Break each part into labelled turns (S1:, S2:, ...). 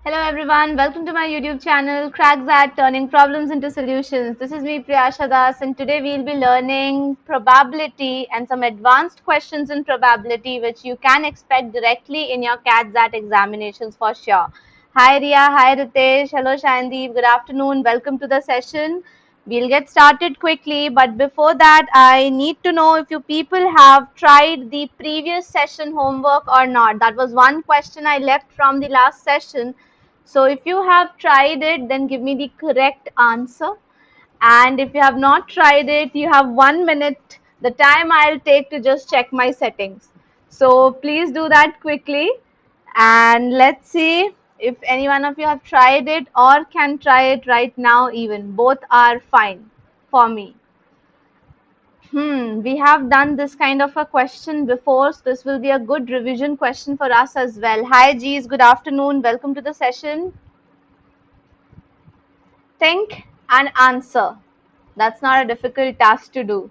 S1: Hello everyone, welcome to my YouTube channel XAT Turning Problems into Solutions. This is me Priyasha and today we'll be learning probability and some advanced questions in probability which you can expect directly in your CAT'22 examinations for sure. Hi Ria, hi Ritesh, hello Shandeep, good afternoon, welcome to the session. We'll get started quickly, but before that, I need to know if you people have tried the previous session homework or not. That was one question I left from the last session. So if you have tried it, then give me the correct answer. And if you have not tried it, you have 1 minute, the time I'll take to just check my settings. So please do that quickly. And let's see if any one of you have tried it or can try it right now even. Both are fine for me. We have done this kind of a question before, so this will be a good revision question for us as well. Hi, Gees, good afternoon. Welcome to the session. Think and answer. That's not a difficult task to do.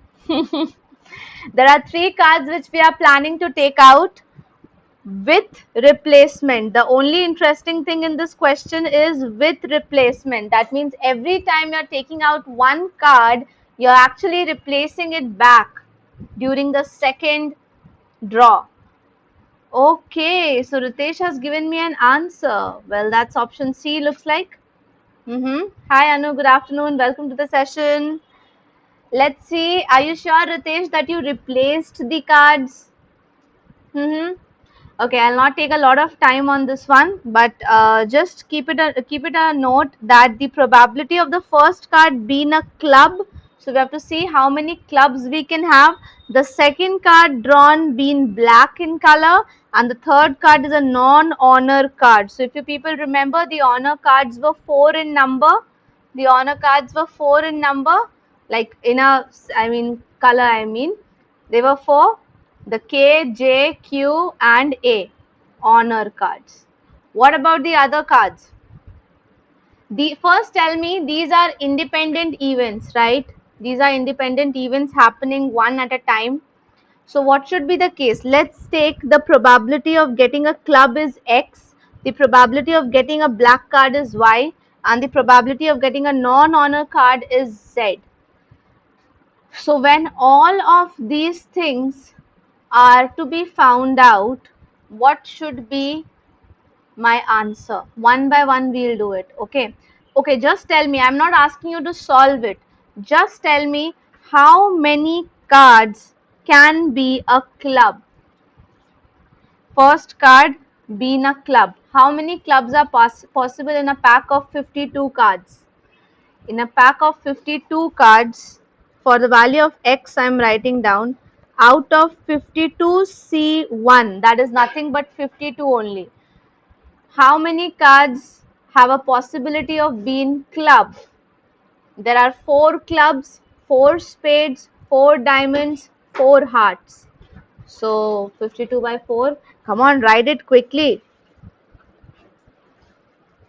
S1: There are 3 cards which we are planning to take out with replacement. The only interesting thing in this question is with replacement. That means every time you're taking out one card, you're actually replacing it back during the second draw. Okay, so Ritesh has given me an answer. Well, that's option C looks like. Hi Anu, good afternoon. Welcome to the session. Let's see. Are you sure, Ritesh, that you replaced the cards? Okay, I'll not take a lot of time on this one, but just keep it a note that the probability of the first card being a club. So we have to see how many clubs we can have. The second card drawn being black in color, and the third card is a non-honor card. So if you people remember, the honor cards were 4 in number. The honor cards were 4 in number, like in a, color. They were 4. The K, J, Q and A, honor cards. What about the other cards? The first tell me these are independent events, right? These are independent events happening one at a time. So what should be the case? Let's take the probability of getting a club is X, the probability of getting a black card is Y, and the probability of getting a non-honor card is Z. So when all of these things are to be found out, what should be my answer? One by one we'll do it. Okay, just tell me. I'm not asking you to solve it. Just tell me how many cards can be a club. First card being a club. How many clubs are possible in a pack of 52 cards? In a pack of 52 cards, for the value of X, I'm writing down, out of 52 C1, that is nothing but 52 only. How many cards have a possibility of being club? There are 4 clubs, 4 spades, 4 diamonds, 4 hearts. So 52 by 4, come on, write it quickly.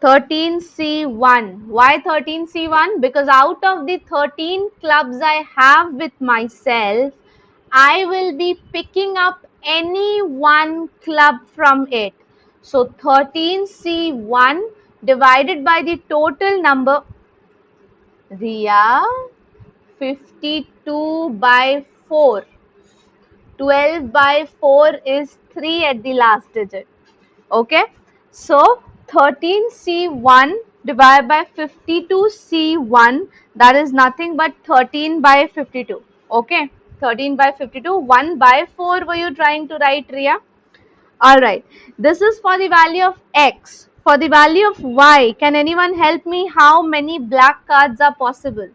S1: 13C1. Why 13C1? Because out of the 13 clubs I have with myself, I will be picking up any one club from it. So 13C1 divided by the total number, Ria, 52 by 4. 12 by 4 is 3 at the last digit. Okay, so 13C1 divided by 52C1, that is nothing but 13 by 52. Okay, 13 by 52, 1 by 4 were you trying to write, Ria? Alright, this is for the value of X. For the value of Y, can anyone help me how many black cards are possible?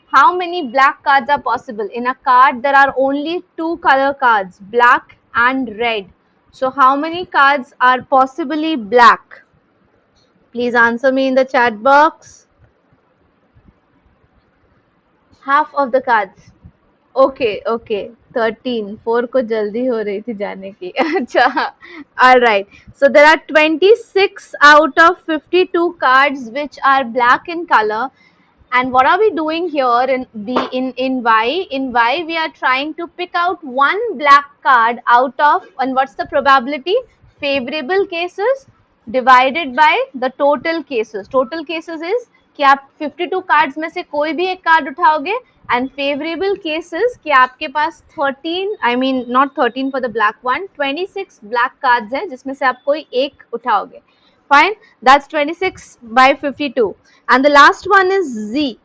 S1: How many black cards are possible? In a card, there are only 2 color cards, black and red. So how many cards are possibly black? Please answer me in the chat box. Half of the cards. Okay, 13. 4 को जल्दी हो रही थी जाने की. अच्छा. Alright. So there are 26 out of 52 cards which are black in color. And what are we doing here in Y? In Y, we are trying to pick out one black card out of, and what's the probability? Favorable cases, divided by the total cases. Total cases is कि आप 52 cards में से कोई भी एक card उठाओगे and favourable cases कि आपके पास 13 I mean not 13 for the black one 26 black cards है जिसमें से आप कोई एक उठाओगे. Fine, that's 26 by 52. And the last one is Z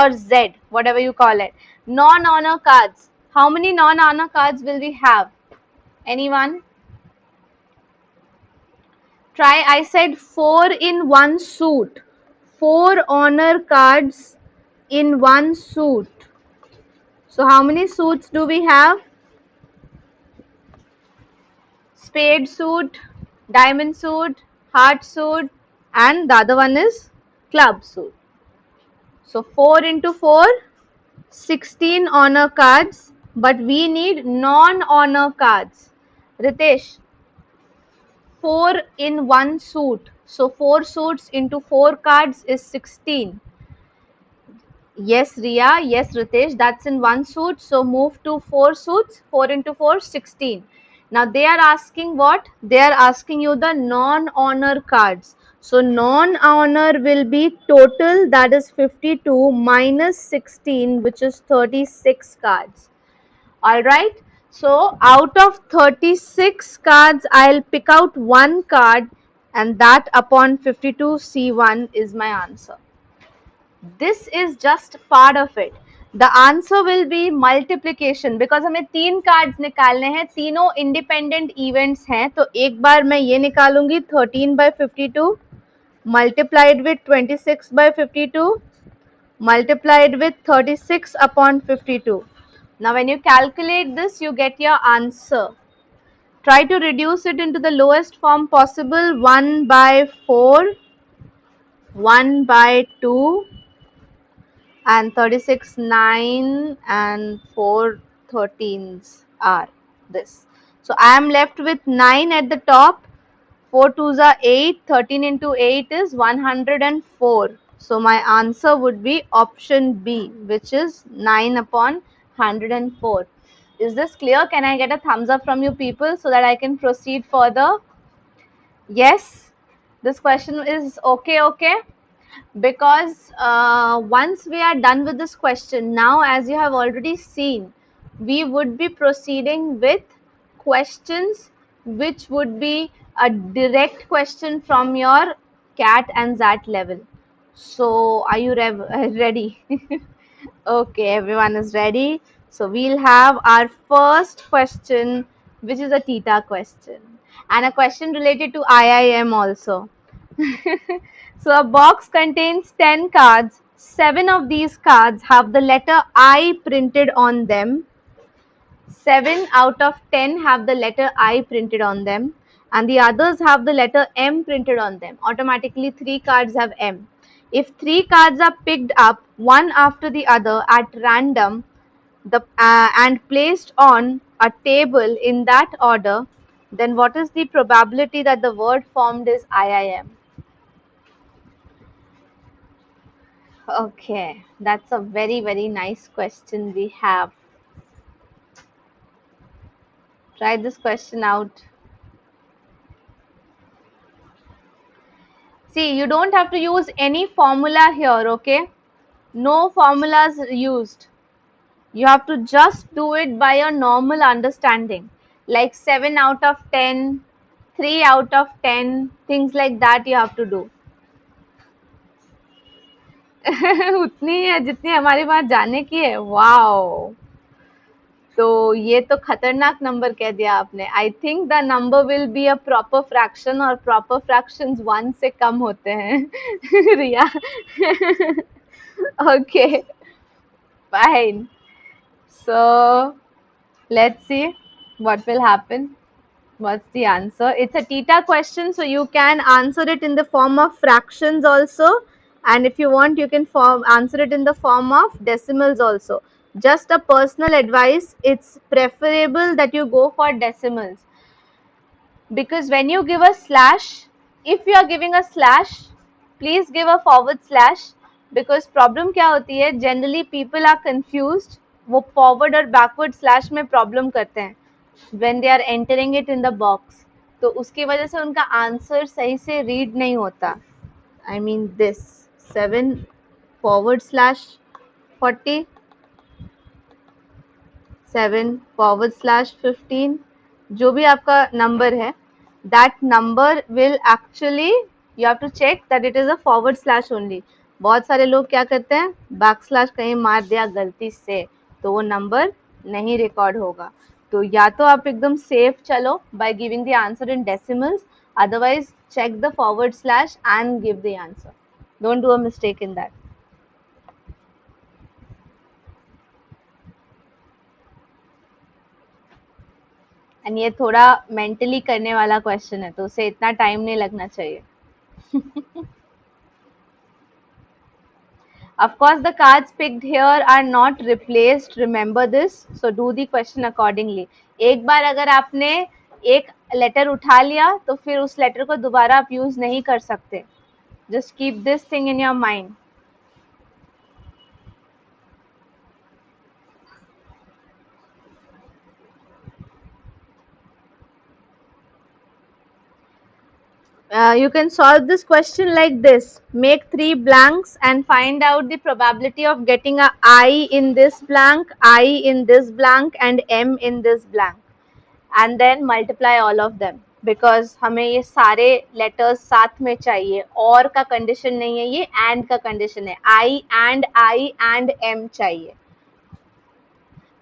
S1: or Z, whatever you call it. Non-honor cards. How many non-honor cards will we have? Anyone? Try, I said 4 in one suit. 4 honor cards in one suit. So how many suits do we have? Spade suit, diamond suit, heart suit, and the other one is club suit. So 4 into 4, 16 honor cards, but we need non-honor cards. Ritesh, 4 in one suit. So 4 suits into 4 cards is 16. Yes, Riya. Yes, Ritesh. That's in one suit. So move to 4 suits. 4 into 4, 16. Now they are asking what? They are asking you the non-honor cards. So non-honor will be total, that is 52 minus 16, which is 36 cards. Alright. So out of 36 cards, I'll pick out one card, and that upon 52 C1 is my answer. This is just part of it. The answer will be multiplication because हमें 3 cards निकालने हैं, तीनों independent events हैं. तो एक बार मैं ये निकालूंगी 13 by 52 multiplied with 26 by 52 multiplied with 36 upon 52. Now when you calculate this, you get your answer. Try to reduce it into the lowest form possible. 1 by 4, 1 by 2, and 36 9 and 4 13s are this. So I am left with 9 at the top, 4 2s are 8, 13 into 8 is 104. So my answer would be option B, which is 9 upon 104. Is this clear? Can I get a thumbs up from you people so that I can proceed further? Yes, this question is okay. Because once we are done with this question, now as you have already seen, we would be proceeding with questions which would be a direct question from your CAT and XAT level. So are you ready? Okay, everyone is ready. So we'll have our first question, which is a theta question, and a question related to IIM also. So a box contains 10 cards. 7 of these cards have the letter I printed on them. 7 out of 10 have the letter I printed on them, and the others have the letter M printed on them. Automatically 3 cards have M. If 3 cards are picked up one after the other at random and placed on a table in that order, then what is the probability that the word formed is IIM? Okay, that's a very nice question we have. Try this question out. See, you don't have to use any formula here, okay? No formulas used. You have to just do it by your normal understanding. Like 7 out of 10, 3 out of 10, things like that you have to do. उतनी है जितनी हमारी बात जाने की है. Wow, तो ये तो खतरनाक नंबर कह दिया आपने. I think the number will be a proper fraction, और प्रॉपर फ्रैक्शंस 1 से कम होते हैं. Riya, okay fine. So let's see what will happen. What's the answer? It's a theta question, so you can answer it in the form of fractions also, and if you want you can answer it in the form of decimals also. Just a personal advice, it's preferable that you go for decimals, because when you give a slash, if you are giving a slash, please give a forward slash, because problem क्या होती है, generally people are confused, वो forward और backward slash में problem करते हैं when they are entering it in the box. तो उसकी वजह से उनका आंसर सही से रीड नहीं होता. I mean this 7/40, 7/15, जो भी आपका नंबर है, that number will actually you have to check that it is a forward slash only. बहुत सारे लोग क्या करते हैं, बैक स्लैश कहीं मार दिया गलती से, तो वो नंबर नहीं रिकॉर्ड होगा. तो या तो आप एकदम सेफ चलो by giving the answer in decimals, otherwise check the forward slash and give the answer. Don't do a mistake in that. And ये थोड़ा मेंटली करने वाला क्वेश्चन है, तो उसे इतना टाइम नहीं लगना चाहिए. Of course, the cards picked here are not replaced. Remember this. So do the question accordingly. एक बार अगर आपने एक लेटर उठा लिया तो फिर उस लेटर को दोबारा आप यूज नहीं कर सकते. Just keep this thing in your mind. You can solve this question like this. Make 3 blanks and find out the probability of getting a I in this blank, I in this blank and M in this blank. And then multiply all of them. Because हमें ये सारे letters साथ में चाहिए. और का condition नहीं है, ये and का condition है. I and M चाहिए.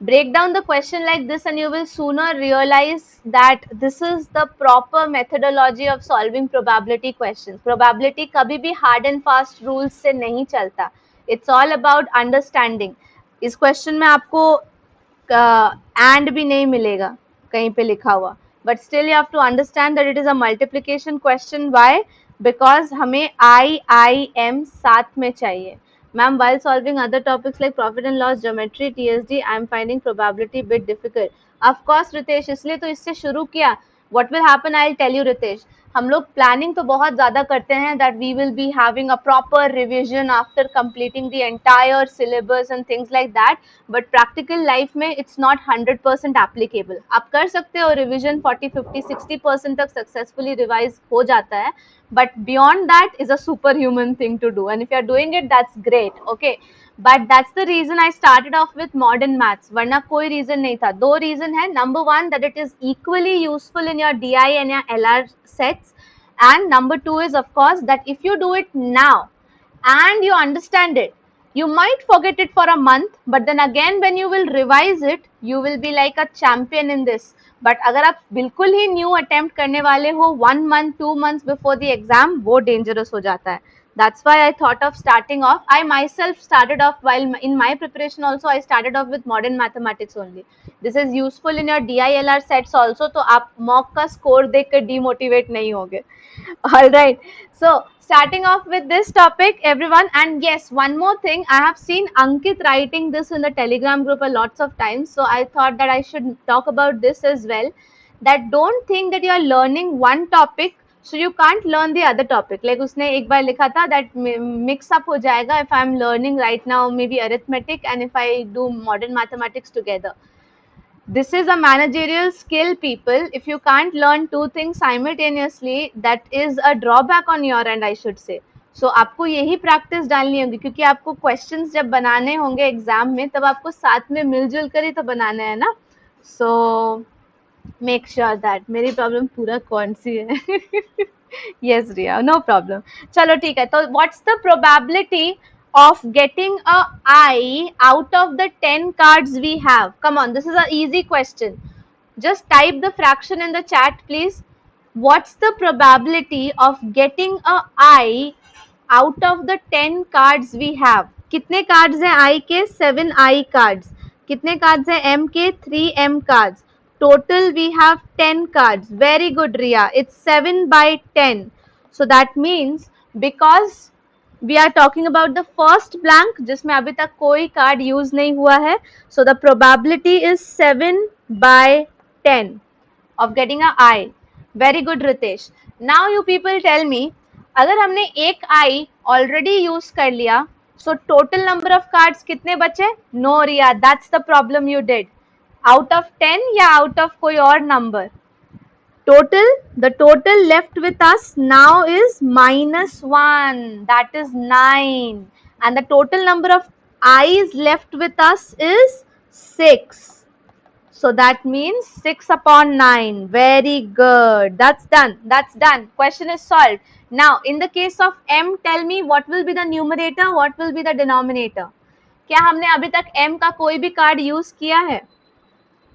S1: Break down the question like this and you will sooner realize that this is the proper methodology of solving probability questions. Probability कभी भी hard and fast rules से नहीं चलता. It's all about understanding. इस question में आपको and भी नहीं मिलेगा कहीं पे लिखा हुआ. But still you have to understand that it is a multiplication question. Why? Because हमें I, M साथ में चाहिए. Ma'am, while solving other topics like profit and loss, geometry, TSD, I am finding probability bit difficult. Of course, Ritesh, इसलिए तो इससे शुरू किया. What will happen? I'll tell you, Ritesh. हम लोग planning तो बहुत ज़्यादा करते हैं that we will be having a proper revision after completing the entire syllabus and things like that. But practical life में it's not 100% applicable. आप कर सकते हो revision 40, 50, 60% तक successfully revise हो जाता है. But beyond that is a superhuman thing to do, and if you are doing it, that's great. Okay, but that's the reason I started off with modern maths. वरना कोई reason नहीं था. दो reason है. Number one, that it is equally useful in your DI and your LR sets, and number two is of course that if you do it now and you understand it, you might forget it for a month, but then again when you will revise it, you will be like a champion in this. But अगर आप बिल्कुल ही new attempt करने वाले हो 1 month 2 months before the exam, वो dangerous हो जाता है. That's why I thought of starting off. I myself started off while in my preparation also I started off with modern mathematics only. This is useful in your DILR sets also, तो आप mock का score देख कर demotivate नहीं होगे. All right. So starting off with this topic, everyone, and yes, one more thing, I have seen Ankit writing this in the Telegram group a lots of times, so I thought that I should talk about this as well. That don't think that you are learning one topic so you can't learn the other topic. Like उसने एक बार लिखा था that mix up हो जाएगा if I am learning right now maybe arithmetic and if I do modern mathematics together. This is a managerial skill, people. If you can't learn two things simultaneously, that is a drawback on your end, I should say. So आपको यही practice डालनी होगी, क्योंकि आपको questions जब बनाने होंगे exam में, तब आपको साथ में मिलजुल कर ही तो बनाने हैं ना. So make sure that. मेरी प्रॉब्लम पूरा कौन सी है? Yes, Riya, no problem. चलो ठीक है. तो what's the probability of getting a I out of the 10 cards we have? Come on, this is an easy question. Just type the fraction in the chat, please. What's the probability of getting a I out of the 10 cards we have? कितने cards हैं I के? 7 I cards. कितने cards हैं M के? 3 M cards. Total we have 10 cards. Very good, Riya. It's 7 by 10. So that means because we are talking about the first blank जिसमें अभी तक कोई card use नहीं हुआ है, so the probability is 7 by 10 of getting a I. Very good, Ritesh. Now you people tell me, अगर हमने एक I already use कर लिया, so total number of cards कितने बचे? No, Riya, that's the problem you did. Out of 10 या out of कोई और number? the total left with us now is -1, that is 9, and the total number of i's left with us is 6. So that means 6 upon 9. Very good. That's done. That's done. Question is solved. Now, in the case of m, tell me what will be the numerator, what will be the denominator. क्या हमने अभी तक m का कोई भी card use किया है?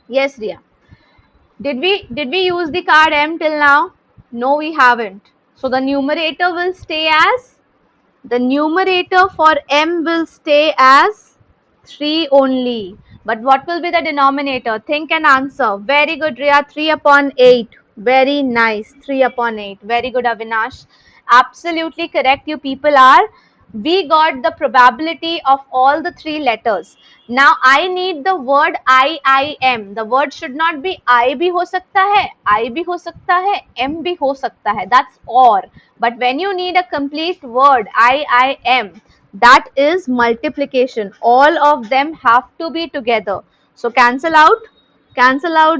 S1: Yes, Riya. Did we use the card m till now? No, we haven't. So the numerator will stay as, the numerator for m will stay as 3 only. But what will be the denominator? Think and answer. Very good, Riya. 3 upon 8. Very nice. 3 upon 8. Very good, Avinash. Absolutely correct, you people are. We got the probability of all the 3 letters. Now I need the word IIM. The word should not be I भी हो सकता है, I भी हो सकता है, M भी हो सकता है. That's or. But when you need a complete word IIM, that is multiplication. All of them have to be together. So cancel out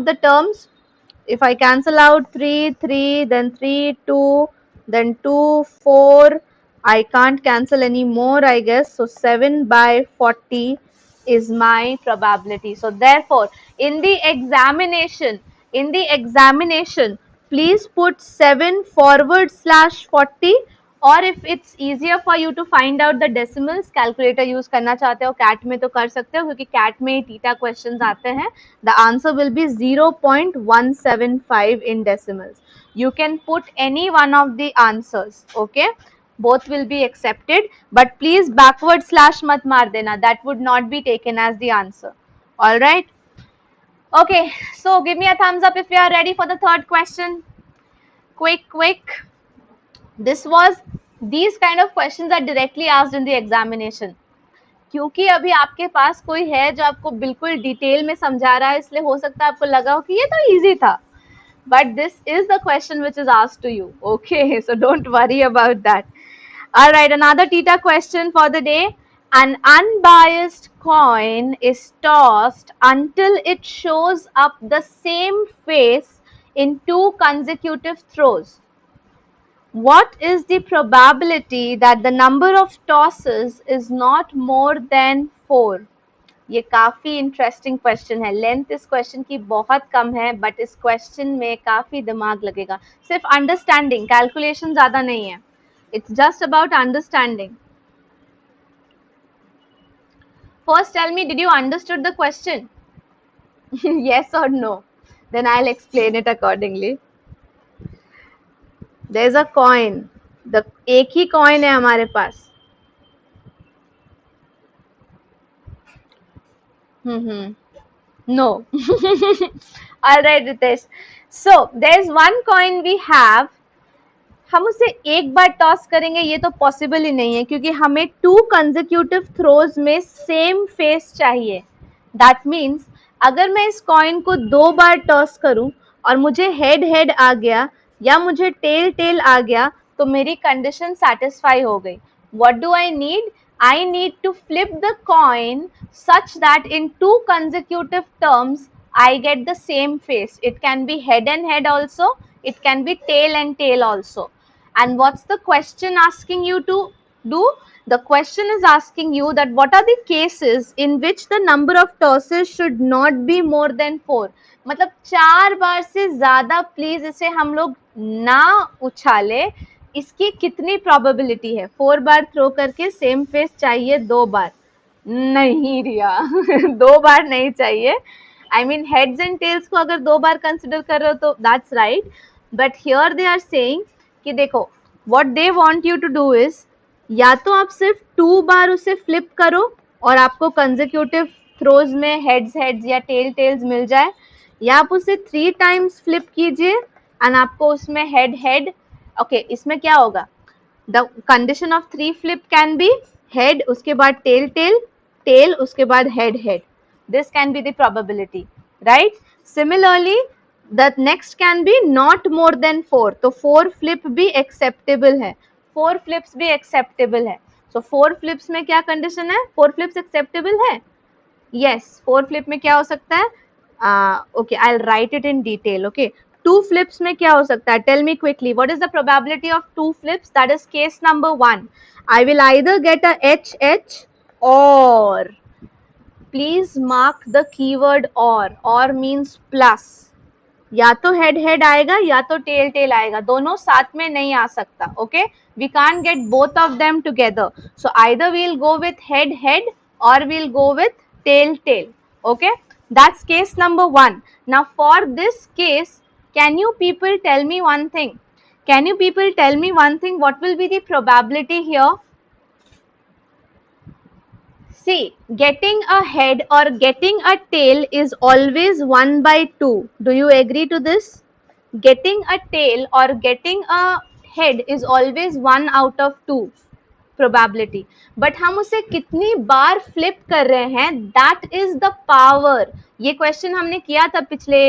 S1: the terms. If I cancel out 3, 3, then 3, 2, then 2, 4, I can't cancel any more, I guess. So 7 by 40 is my probability. So therefore, in the examination, please put 7/40, or if it's easier for you to find out the decimals, calculator use करना चाहते हो CAT में तो कर सकते हो, क्योंकि CAT में ही थीटा questions आते हैं. The answer will be 0.175 in decimals. You can put any one of the answers, okay? Both will be accepted, but please backward slash mat maar dena. That would not be taken as the answer. All right. Okay, so give me a thumbs up if you are ready for the third question. Quick. These kind of questions are directly asked in the examination. क्योंकि अभी आपके पास कोई है जो आपको बिल्कुल detail में समझा रहा है, इसलिए हो सकता है आपको लगा हो कि ये तो इजी था. But this is the question which is asked to you. Okay, so don't worry about that. All right, another theta question for the day. An unbiased coin is tossed until it shows up the same face in 2 consecutive throws. What is the probability that the number of tosses is not more than 4? ये काफी interesting question है. Length इस question की बहुत कम है, but इस question में काफी दिमाग लगेगा. सिर्फ अंडरस्टैंडिंग, कैलकुलेशन ज्यादा नहीं है. It's just about understanding. First tell me, did you understood the question? Yes or no? Then I'll explain it accordingly. There's a coin. एक ही coin है हमारे पास. No. All right, Ritesh. So there's one coin we have. हम उसे एक बार toss करेंगे ये तो possible ही नहीं है, क्योंकि हमें 2 कंसेक्यूटिव थ्रोज में सेम फेस चाहिए. दैट मीन्स अगर मैं इस कॉइन को 2 बार टॉस करूं और मुझे हेड हेड आ गया या मुझे टेल टेल आ गया, तो मेरी कंडीशन सेटिस्फाई हो गई. What do I need? I need to flip the coin such that in 2 consecutive terms I get the same face. It can be head and head also, it can be tail and tail also. And what's the question asking you to do? The question is asking you that what are the cases in which the number of tosses should not be more than 4. मतलब 4 बार से ज्यादा please इसे हम लोग ना उछाले. इसकी कितनी probability है? 4 बार थ्रो करके सेम फेस चाहिए 2 बार? नहीं रिया. 2 बार नहीं चाहिए. I mean heads and tails को अगर 2 बार कंसिडर कर रहे हो तो that's right, but here they are saying कि देखो what they want you to do is, या तो आप सिर्फ 2 बार उसे फ्लिप करो और आपको कंसेक्यूटिव थ्रोज में हेड्स हेड्स या टेल टेल्स मिल जाए, या आप उसे 3 टाइम्स फ्लिप कीजिए एंड आपको उसमें हेड हेड. ओके, इसमें क्या होगा? The condition of 3 flip can be head, उसके बाद टेल टेल, टेल, उसके बाद head head. This can be the probability, right? Similarly the next can be not more than 4. तो 4 फ्लिप भी एक्सेप्टेबल है, 4 फ्लिप्स भी एक्सेप्टेबल है. सो 4 फ्लिप्स में क्या कंडीशन है? 4 फ्लिप्स एक्सेप्टेबल है. यस, 4 फ्लिप में क्या हो सकता है? Okay, I will write it in detail. Okay, two flips में क्या हो सकता है? Tell me quickly, what is the probability of two flips? That is case number 1. I will either get a H H or, please mark the keyword or means plus. या तो head head आएगा या तो tell tell आएगा, दोनों साथ में नहीं आ सकता. Okay, we can't get both of them together. So either we will go with head head or we will go with tail tail. Okay, that's case number 1. Now for this case, can you people tell me one thing? Can you people tell me one thing? What will be the probability here? See, getting a head or getting a tail is always 1 by 2. Do you agree to this? Getting a tail or getting a head is always 1 out of 2 probability. But हम उसे कितनी बार flip कर रहे हैं, that is the power. ये question हमने किया था पिछले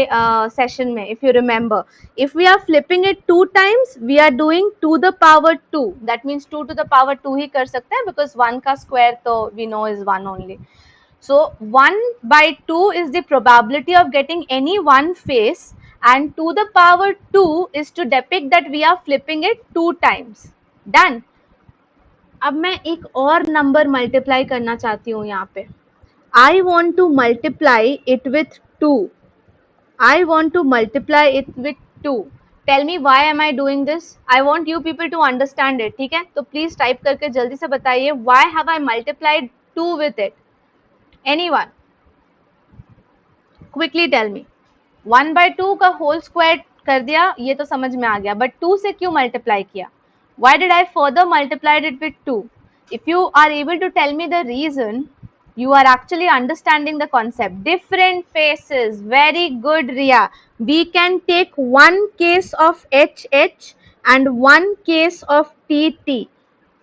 S1: सेशन में, if you remember. If we are flipping it 2 times, we are doing 2 the power 2. That means 2 to the power 2 ही कर सकते हैं, बिकॉज 1 का स्क्वायर तो we know is 1 only. So 1 by 2 is the probability of getting any one face, and to the power 2 is to depict that we are flipping it 2 times. Done. अब मैं एक और नंबर मल्टीप्लाई करना चाहती हूँ यहाँ पे. I want to multiply it with 2. I want to multiply it with 2. Tell me why am I doing this. I want you people to understand it. ठीक है, तो प्लीज टाइप करके जल्दी से बताइए, why have I multiplied 2 with it? Anyone, quickly tell me. 1 by 2 का whole square कर दिया, ये तो समझ में आ गया, बट 2 से क्यों मल्टीप्लाई किया? Why did I further multiplied it with 2? If you are able to tell me the reason, you are actually understanding the concept. Different faces. Very good, Riya. We can take one case of HH and one case of TT.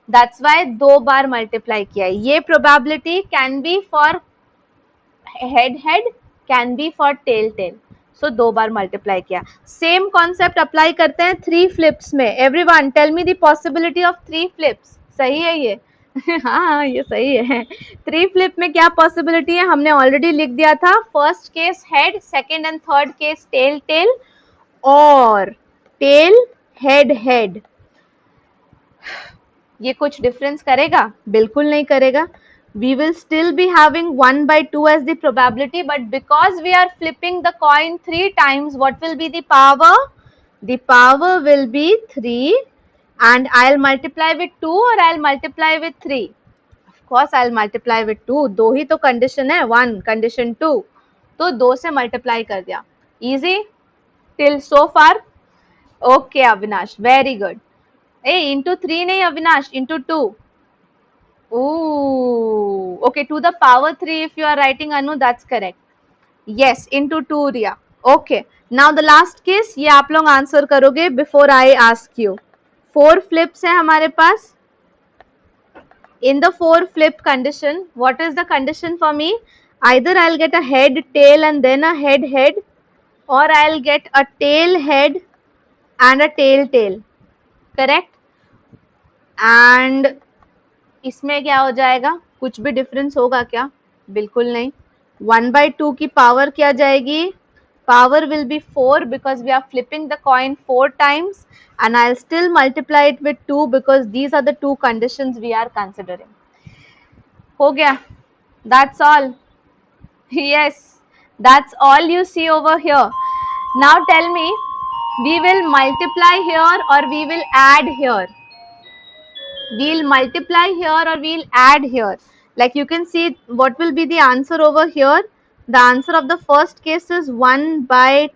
S1: That's why 2 bar multiply किया. ये probability can be for head head, can be for tail tail. So 2 बार multiply किया. Same concept apply करते हैं 3 flips में. Everyone tell me the possibility of 3 flips. सही है ये? हाँ, ये सही है. 3 फ्लिप में क्या पॉसिबिलिटी है? हमने ऑलरेडी लिख दिया था. First case head, second and third case tail tail, और टेल हेड हेड. ये कुछ डिफरेंस करेगा? बिल्कुल नहीं करेगा. We will still be having 1 by 2 as the probability, but because we are flipping the coin 3 times, what will be the power? The power will be 3, and I'll multiply with 2 or I'll multiply with 3? Of course I'll multiply with 2. 2 ही तो condition है, 1 condition 2, तो 2 से multiply कर दिया. Easy till so far? Okay Avinash, very good. Into 3 नहीं Avinash, into 2. Ooh, okay, to the power 3 if you are writing, Anu, that's correct. Yes, into 2, Riya. Okay, now the last case, ये आप लोग answer करोगे before I ask you. 4 flips है हमारे पास. In the 4 flip condition, what is the condition for me? Either I'll get a head tail and then a head head, or I'll get a tail head and a tail tail. Correct? And इसमें क्या हो जाएगा? कुछ भी difference होगा क्या? बिल्कुल नहीं. 1 by 2 की पावर क्या जाएगी? Power will be 4 because we are flipping the coin 4 times, and I'll still multiply it with 2 because these are the 2 conditions we are considering. हो गया? That's all. Yes, that's all you see over here. Now tell me, we will multiply here or we will add here? We'll multiply here or we'll add here. Like you can see, what will be the answer over here? The answer of the first case is 1 by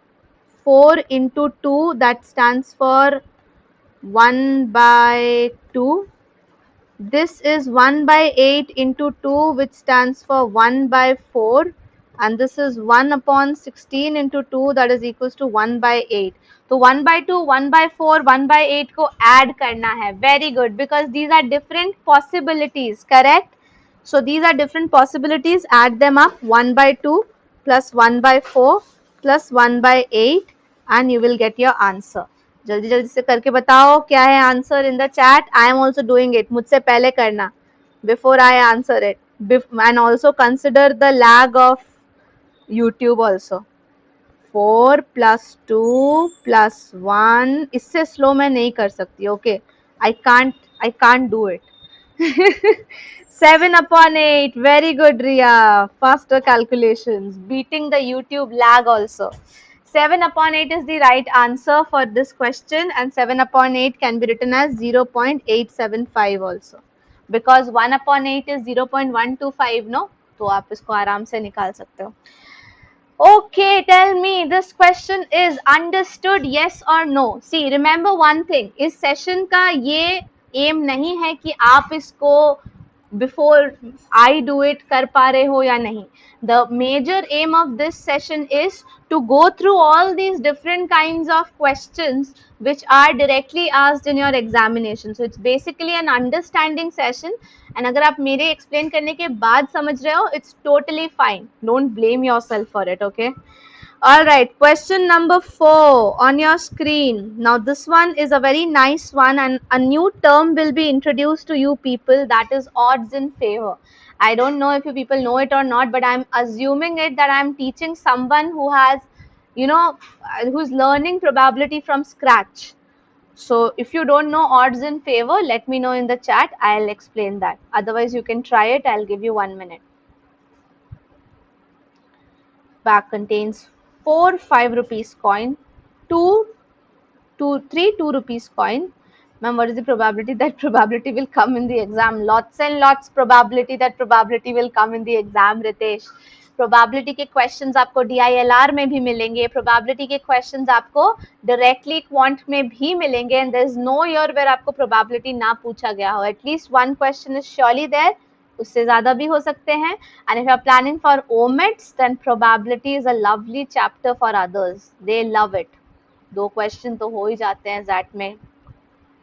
S1: 4 into 2, that stands for 1 by 2. This is 1 by 8 into 2, which stands for 1 by 4, and this is 1 upon 16 into 2, that is equals to 1 by 8. तो 1 by 2, 1 by 4, 1 by 8 को add करना है. Very good, because these are different possibilities, correct? So these are different possibilities. Add them up. 1 by 2 plus 1 by 4 plus 1 by 8, and you will get your answer. जल्दी जल्दी से करके बताओ क्या है answer in the chat. I am also doing it. मुझसे पहले करना, before I answer it, and also consider the lag of YouTube also. 4 plus 2 plus 1. इससे स्लो मैं नहीं कर सकती. Okay, I can't do it. 7 upon 8. Very good, Ria. Faster calculations, beating the YouTube lag also. 7 upon 8 is the right answer for this question, and 7 upon 8 can be written as 0.875 also, because 1 upon 8 is 0.125, no? तो आप इसको आराम से निकाल सकते हो. Okay, tell me, this question is understood, yes or no? See, remember one thing, इस session का ये aim नहीं है कि आप इसको before I do it कर पा रहे हो या नहीं. The major aim of this session is to go through all these different kinds of questions which are directly asked in your examination. So it's basically an understanding session, and अगर आप मेरे explain करने के बाद समझ रहे हो, it's totally fine. Don't blame yourself for it, okay? All right, question number 4 on your screen. Now this one is a very nice one, and a new term will be introduced to you people, that is odds in favor. I don't know if you people know it or not, but I'm assuming it that I'm teaching someone who has, who's learning probability from scratch. So if you don't know odds in favor, let me know in the chat. I'll explain that. Otherwise, you can try it. I'll give you 1 minute. Bag contains 4 5 rupees coin, 2 3 2 rupees coin. Ma'am, what is the probability? That probability will come in the exam. Lots and lots probability that probability will come in the exam, Ritesh. Probability के questions आपको DILR में भी मिलेंगे, probability के questions आपको directly quant में भी मिलेंगे, and there is no year where आपको प्रोबेबिलिटी ना पूछा गया हो. At least one question is surely there, उससे ज्यादा भी हो सकते हैं. And if you are planning for OMETs, then probability is a lovely chapter for others. They love it. 2 question तो हो ही जाते हैं ZAT में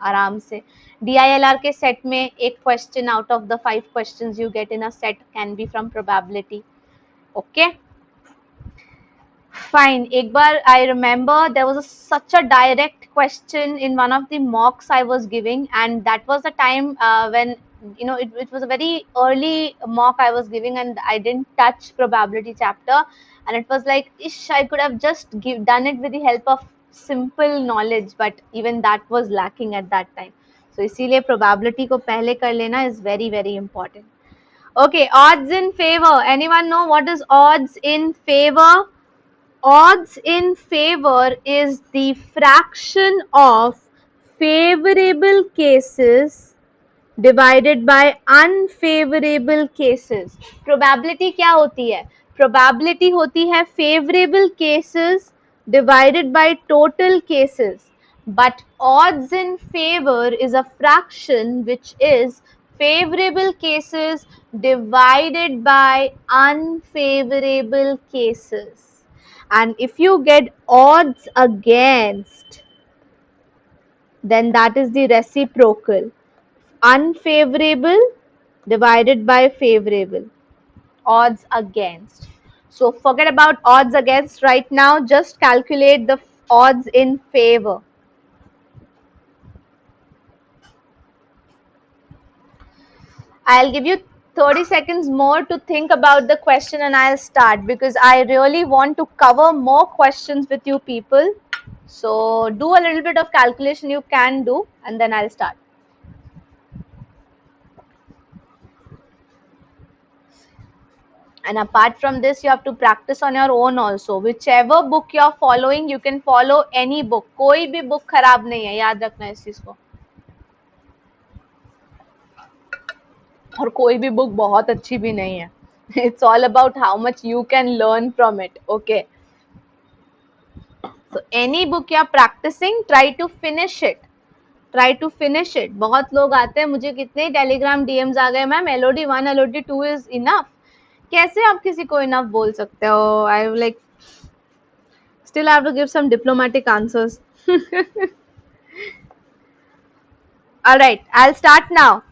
S1: आराम से. DILR के सेट में एक question out of the 5 questions you get in a set can be from probability. Okay, fine. एक बार I remember there was such a direct question in one of the mocks I was giving, and that was the time when it was a very early mock I was giving, and I didn't touch probability chapter, and it was like, ish, I could have just done it with the help of simple knowledge, but even that was lacking at that time. So इसीलिए probability को पहले कर लेना is very very important. Okay, odds in favor. Anyone know what is odds in favor? Odds in favor is the fraction of favorable cases divided by unfavorable cases. Probability क्या होती है? Probability होती है favorable cases divided by total cases. But odds in favor is a fraction which is favorable cases divided by unfavorable cases. And if you get odds against, then that is the reciprocal. Unfavorable divided by favorable. Odds against. So forget about odds against right now. Just calculate the odds in favor. I'll give you 30 seconds more to think about the question, and I'll start, because I really want to cover more questions with you people. So do a little bit of calculation you can do, and then I'll start. And apart from this, you have to practice on your own also. Whichever book you're following, you can follow any book. कोई भी book खराब नहीं है, याद रखना इस चीज को. और कोई भी book बहुत अच्छी भी नहीं है. It's all about how much you can learn from it. Okay. So any book you're practicing, try to finish it. Try to finish it. बहुत लोग आते हैं, मुझे कितने टेलीग्राम DMs आ गए, ma'am LOD1 LOD2 is enough. कैसे आप किसी को enough बोल सकते हो? I like still have to give some diplomatic answers. All right, I'll start now.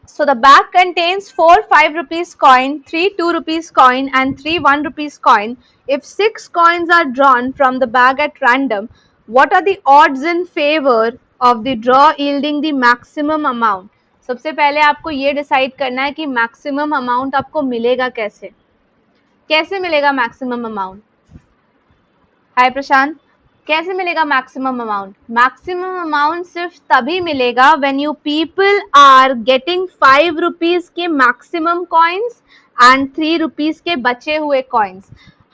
S1: So the bag contains 4 5 rupees coin, 3 2 rupees coin, and 3 1 rupees coin. If 6 coins are drawn from the bag at random, what are the odds in favor of the draw yielding the maximum amount? सबसे पहले आपको ये decide करना है कि maximum amount आपको मिलेगा कैसे. कैसे मिलेगा मैक्सिमम अमाउंट? हाय प्रशांत, कैसे मिलेगा मैक्सिमम अमाउंट? मैक्सिमम अमाउंट सिर्फ तभी मिलेगा when you people are getting 5 rupees के मैक्सिमम कॉइन्स एंड 3 रुपीज के बचे हुए coins.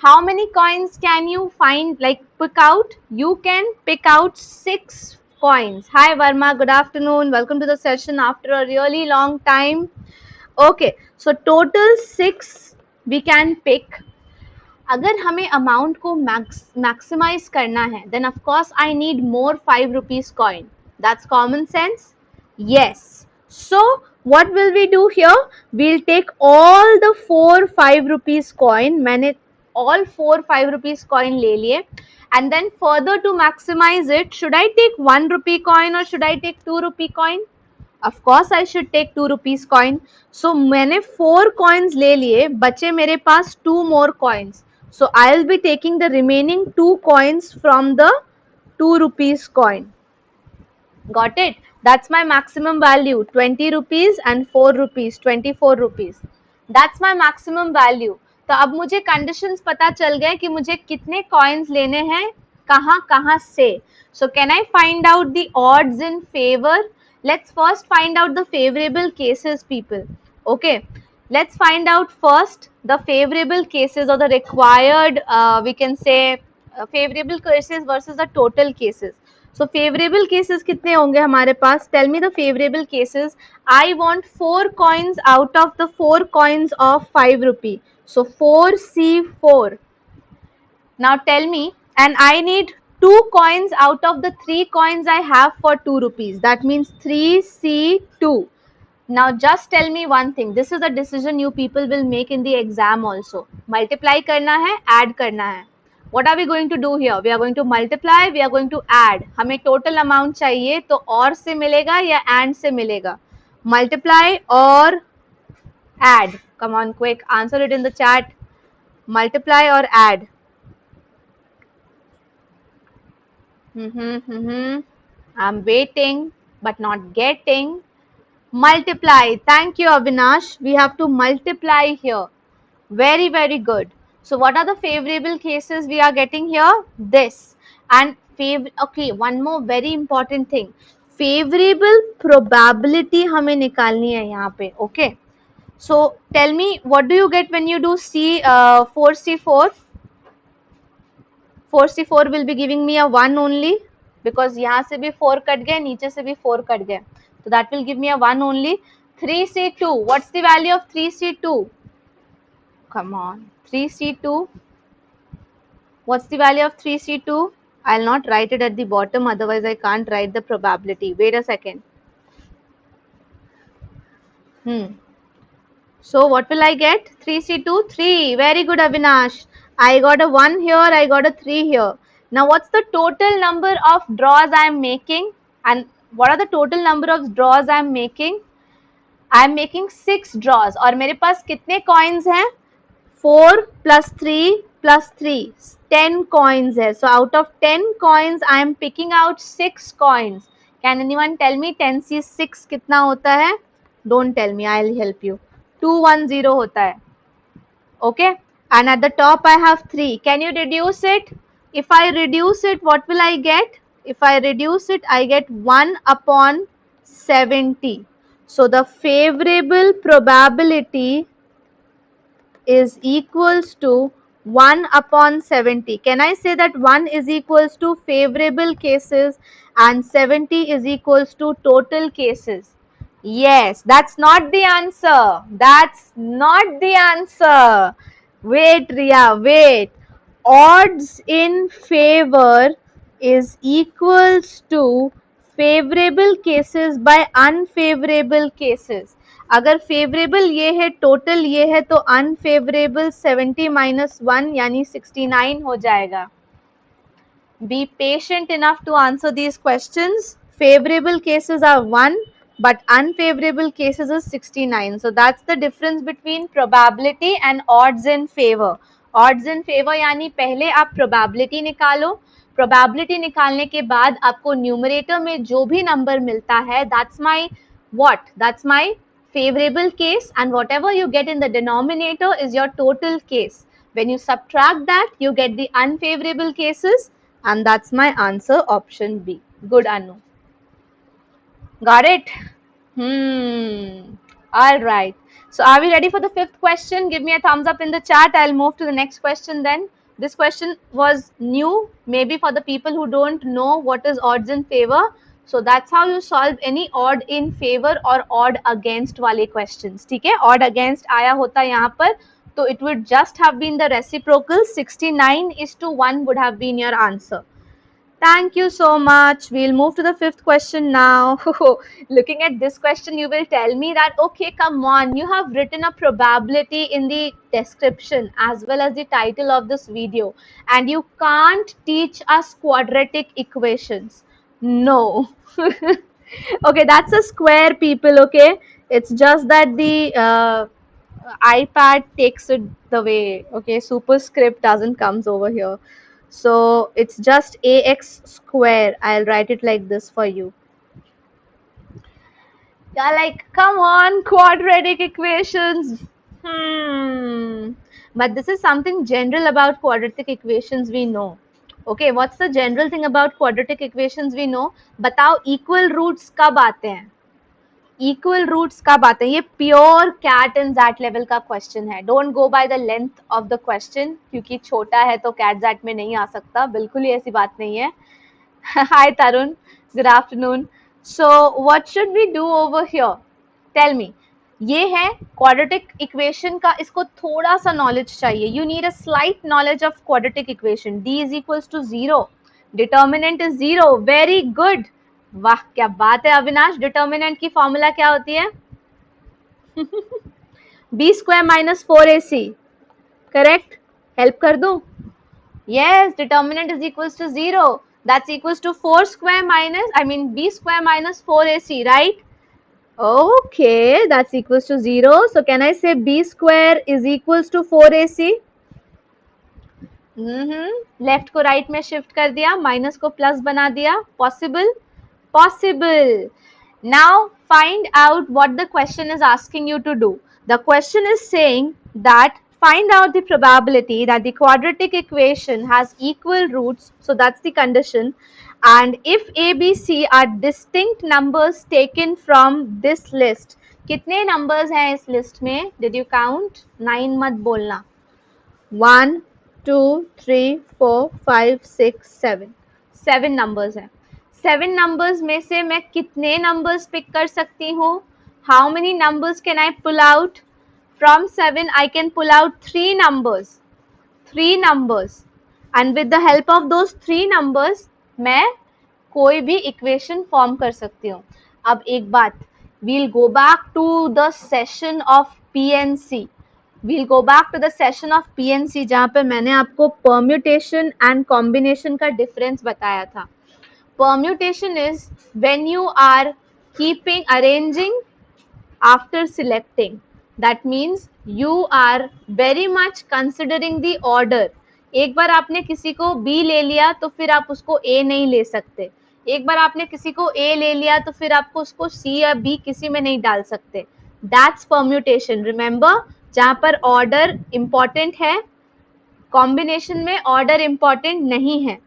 S1: How many coins can you find, like pick out? You can pick out 6 coins. Hi Varma, good afternoon. Welcome to the session after a really long time. Okay, so total 6 we can pick. अगर हमें amount को maximise करना है, then of course I need more 5 rupees coin. That's common sense. Yes. So what will we do here? We'll take all the 4 5 rupees coin. मैंने all 4 5 rupees coin ले लिए. And then further to maximize it, should I take 1 rupee coin or should I take 2 rupee coin? Of course I should take 2 rupees coin. So मैंने 4 coins ले लिए, बचे मेरे पास 2 more coins. So I'll be taking the remaining 2 coins from the 2 rupees coin. Got it? That's my maximum value, 20 rupees and 4 rupees, 24 rupees. That's my maximum value. तो अब मुझे conditions पता चल गए कि मुझे कितने coins लेने हैं, कहाँ कहाँ से. So can I find out the odds in favor? Let's first find out the favorable cases, people. Okay, let's find out first the favorable cases or the required, we can say favorable cases versus the total cases. So favorable cases कितने होंगे हमारे पास? Tell me the favorable cases. I want 4 coins out of the 4 coins of 5 rupee. So 4C4. Now tell me, and I need 2 coins out of the 3 coins I have for 2 rupees. That means 3C2. Now just tell me one thing. This is a decision you people will make in the exam also. Multiply करना है, add करना है. What are we going to do here? We are going to multiply, we are going to add. हमें total amount चाहिए, तो और से मिलेगा या and से मिलेगा? Multiply or add? Come on, quick, answer it in the chat. Multiply or add? I'm waiting but not getting. Multiply. Thank you, Avinash. We have to multiply here. Very, very good. So what are the favorable cases we are getting here? This. And okay, one more very important thing. Favorable probability हमें निकालनी है यहाँ पे. Okay. So tell me, what do you get when you do 4C4? 4C4 will be giving me a 1 only, because यहाँ से भी 4 cut गए, नीचे से भी 4 कट गए. So that will give me a 1 only. 3C2. What's the value of 3C2? Come on. 3C2. What's the value of 3C2? I'll not write it at the bottom, otherwise I can't write the probability. Wait a second. So what will I get? 3C2, 3. Very good, Avinash. I got a 1 here, I got a 3 here. Now what's the total number of draws I am making? And what are the total number of draws I am making? I am making 6 draws. और मेरे पास कितने coins हैं? 4 plus 3 plus 3. 10 coins है. So out of 10 coins, I am picking out 6 coins. Can anyone tell me 10C6 कितना होता है? Don't tell me, I'll help you. 210 होता है. Okay? And at the top I have 3. Can you reduce it? If I reduce it, what will I get? If I reduce it, I get 1 upon 70. So the favorable probability is equals to 1 upon 70. Can I say that 1 is equals to favorable cases and 70 is equals to total cases? Yes, that's not the answer. That's not the answer. Wait, Riya, wait. Odds in favor is equals to favorable cases by unfavorable cases. अगर favorable ये है, total ये है, तो unfavorable 70 minus 1 यानी 69 हो जाएगा. Be patient enough to answer these questions. Favorable cases are 1, but unfavorable cases is 69. So that's the difference between probability and odds in favor. Odds in favor यानी पहले आप probability निकालो. Probability निकालने के बाद आपको numerator में जो भी number मिलता है, that's my what? That's my favorable case, and whatever you get in the denominator is your total case. When you subtract that, you get the unfavorable cases, and that's my answer, option B. Good, Anu. Got it? All right. So are we ready for the fifth question? Give me a thumbs up in the chat. I'll move to the next question then. This question was new, maybe for the people who don't know what is odds in favor. So that's how you solve any odd in favor or odd against वाले questions. ठीक है? Odd against आया होता यहाँ पर, तो it would just have been the reciprocal. 69:1 would have been your answer. Thank you so much. We'll move to the fifth question now. Looking at this question, you will tell me that, okay, come on, you have written a probability in the description as well as the title of this video, and you can't teach us quadratic equations. No. Okay, that's a square, people, okay? It's just that the iPad takes it the way, okay? Superscript doesn't comes over here. So it's just ax square. I'll write it like this for you. Yeah, like, come on, quadratic equations. But this is something general about quadratic equations we know. Okay, what's the general thing about quadratic equations we know? बताओ equal roots कब आते हैं? Equal roots कब आते हैं? ये pure CAT and XAT level का question है. Don't go by the length of the question, क्योंकि छोटा है तो CAT XAT में नहीं आ सकता. बिल्कुल ही ऐसी बात नहीं है. Hi Tarun, good afternoon. So what should we do over here? Tell me. ये है quadratic equation का, इसको थोड़ा सा knowledge चाहिए. You need a slight knowledge of quadratic equation. D is equals to 0. Determinant is 0. Very good. वाह, क्या बात है अविनाश. डिटर्मिनेंट की फॉर्मूला क्या होती है? b square minus 4ac. Correct? Help कर दूं? Yes, determinant is equals to 0. That's equals to 4 square minus, b square minus 4ac, right? Okay, that's equals to 0. So can I say b square is equals to 4ac? Left को right में shift कर दिया, minus को plus बना दिया. Possible? Possible. Now find out what the question is asking you to do. The question is saying that find out the probability that the quadratic equation has equal roots. So that's the condition. And if A, B, C are distinct numbers taken from this list. कितने numbers हैं इस list में? Did you count? 9 मत बोलना. 1, 2, 3, 4, 5, 6, 7. 7 numbers हैं. 7 numbers में से मैं कितने numbers pick कर सकती हूँ? How many numbers can I pull out? From 7 I can pull out 3 numbers. 3 numbers. And with the help of those 3 numbers मैं कोई भी equation form कर सकती हूँ. अब एक बात, we'll go back to the session of PnC. We'll go back to the session of PnC जहाँ पे मैंने आपको permutation and combination का difference बताया था. Permutation is when you are arranging after selecting. That means you are very much considering the order. एक बार आपने किसी को B ले लिया तो फिर आप उसको A नहीं ले सकते. एक बार आपने किसी को A ले लिया तो फिर आपको उसको C या B किसी में नहीं डाल सकते. That's permutation. Remember, जहाँ पर order important है, combination में order important नहीं है.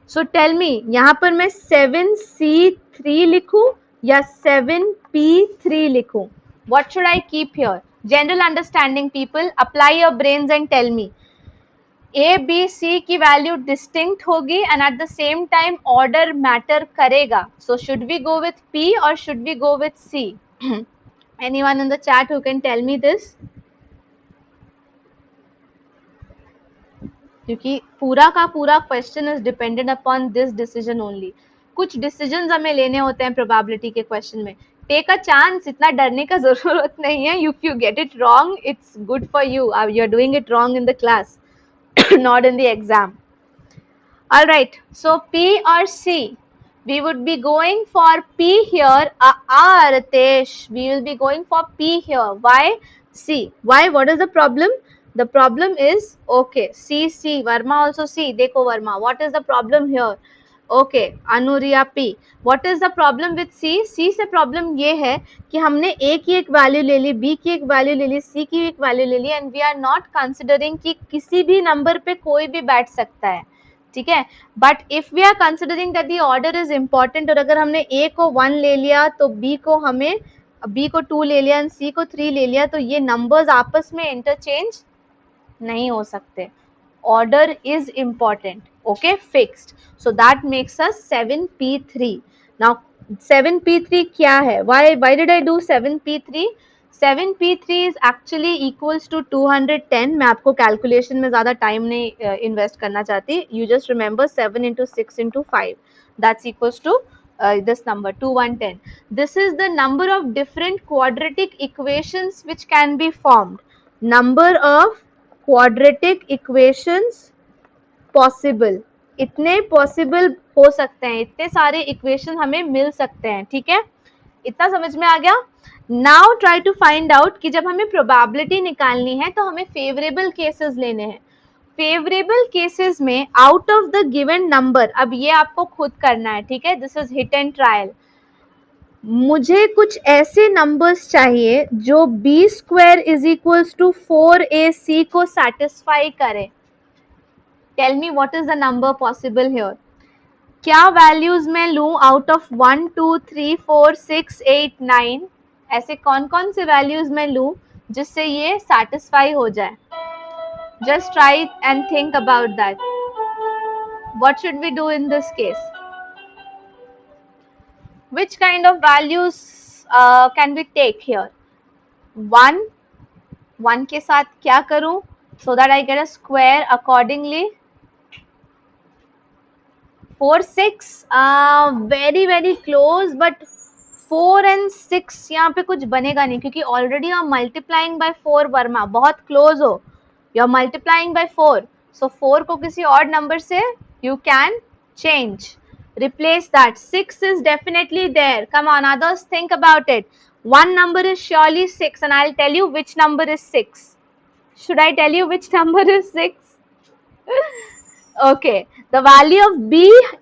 S1: So tell me, यहाँ पर मैं 7C3 लिखूं या 7P3 लिखूं? What should I keep here? General understanding, people. Apply your brains and tell me. A, B, C की value distinct होगी and at the same time order matter करेगा. So should we go with P or should we go with C? Anyone in the chat who can tell me this? क्योंकि पूरा का पूरा question is dependent upon this decision only. कुछ decisions हमें लेने होते हैं प्रोबेबिलिटी के क्वेश्चन में. टेक अ चांस, इतना डरने का जरूरत नहीं है. If you get it wrong, it's good for you. You are doing it wrong in the class, not in the exam. Alright, so P or C? We would be going for P here. Ritesh, we will be going for P here. Why C? Why? What is the problem? The problem is, okay, C, Verma also C. देखो Verma, what is the problem here? Okay, Anuriya P, what is the problem with C? C से problem ये है कि हमने ए की एक value ले ली, B की एक वैल्यू ले ली, सी की एक वैल्यू ले ली, and we are not considering कि किसी भी नंबर पे कोई भी बैठ सकता है, ठीक है। But if we are considering that the order is important, और अगर हमने ए को 1 ले लिया तो बी को 2 ले लिया एंड सी को 3 ले लिया, तो ये नंबर्स आपस में इंटरचेंज नहीं हो सकते. Order is important. Okay, fixed. So that makes us 7p3. Now 7p3 क्या है? Why did I do 7p3? 7p3 is actually equals to 210. मैं आपको कैलकुलेशन में ज़्यादा टाइम नहीं इन्वेस्ट करना चाहती. You just remember 7 into 6 into 5. That's equals to this number 2110. This is the number of different quadratic equations which can be formed. Number of quadratic equations possible, इतने possible हो सकते हैं, इतने सारे इक्वेशन हमें मिल सकते हैं, ठीक है, इतना समझ में आ गया. Now try to find out कि जब हमें प्रोबेबिलिटी निकालनी है तो हमें फेवरेबल केसेस लेने हैं. फेवरेबल केसेस में out of the given number, अब ये आपको खुद करना है, ठीक है, this is hit and trial. मुझे कुछ ऐसे नंबर्स चाहिए जो B square is equals to 4ac को सेटिस्फाई करे. Tell me what is the number possible here. क्या वैल्यूज मैं लूं आउट ऑफ 1 2 3 4 6 8 9? ऐसे कौन कौन से वैल्यूज मैं लूं जिससे ये सेटिस्फाई हो जाए? Just try and think about that. What should we do in this case? Which kind of values can we take here? 1 के साथ क्या करूं so that I get a square accordingly? 4 6 very close, but 4 and 6 यहाँ पे कुछ बनेगा नहीं क्योंकि already you are multiplying by 4. Verma बहुत close हो, you are multiplying by 4, so 4 को किसी और नंबर से you can change. Replace that. 6 is definitely there. Come on, others, think about it. One number is surely 6, and I'll tell you which number is 6. Should I tell you which number is 6? Okay, the value of b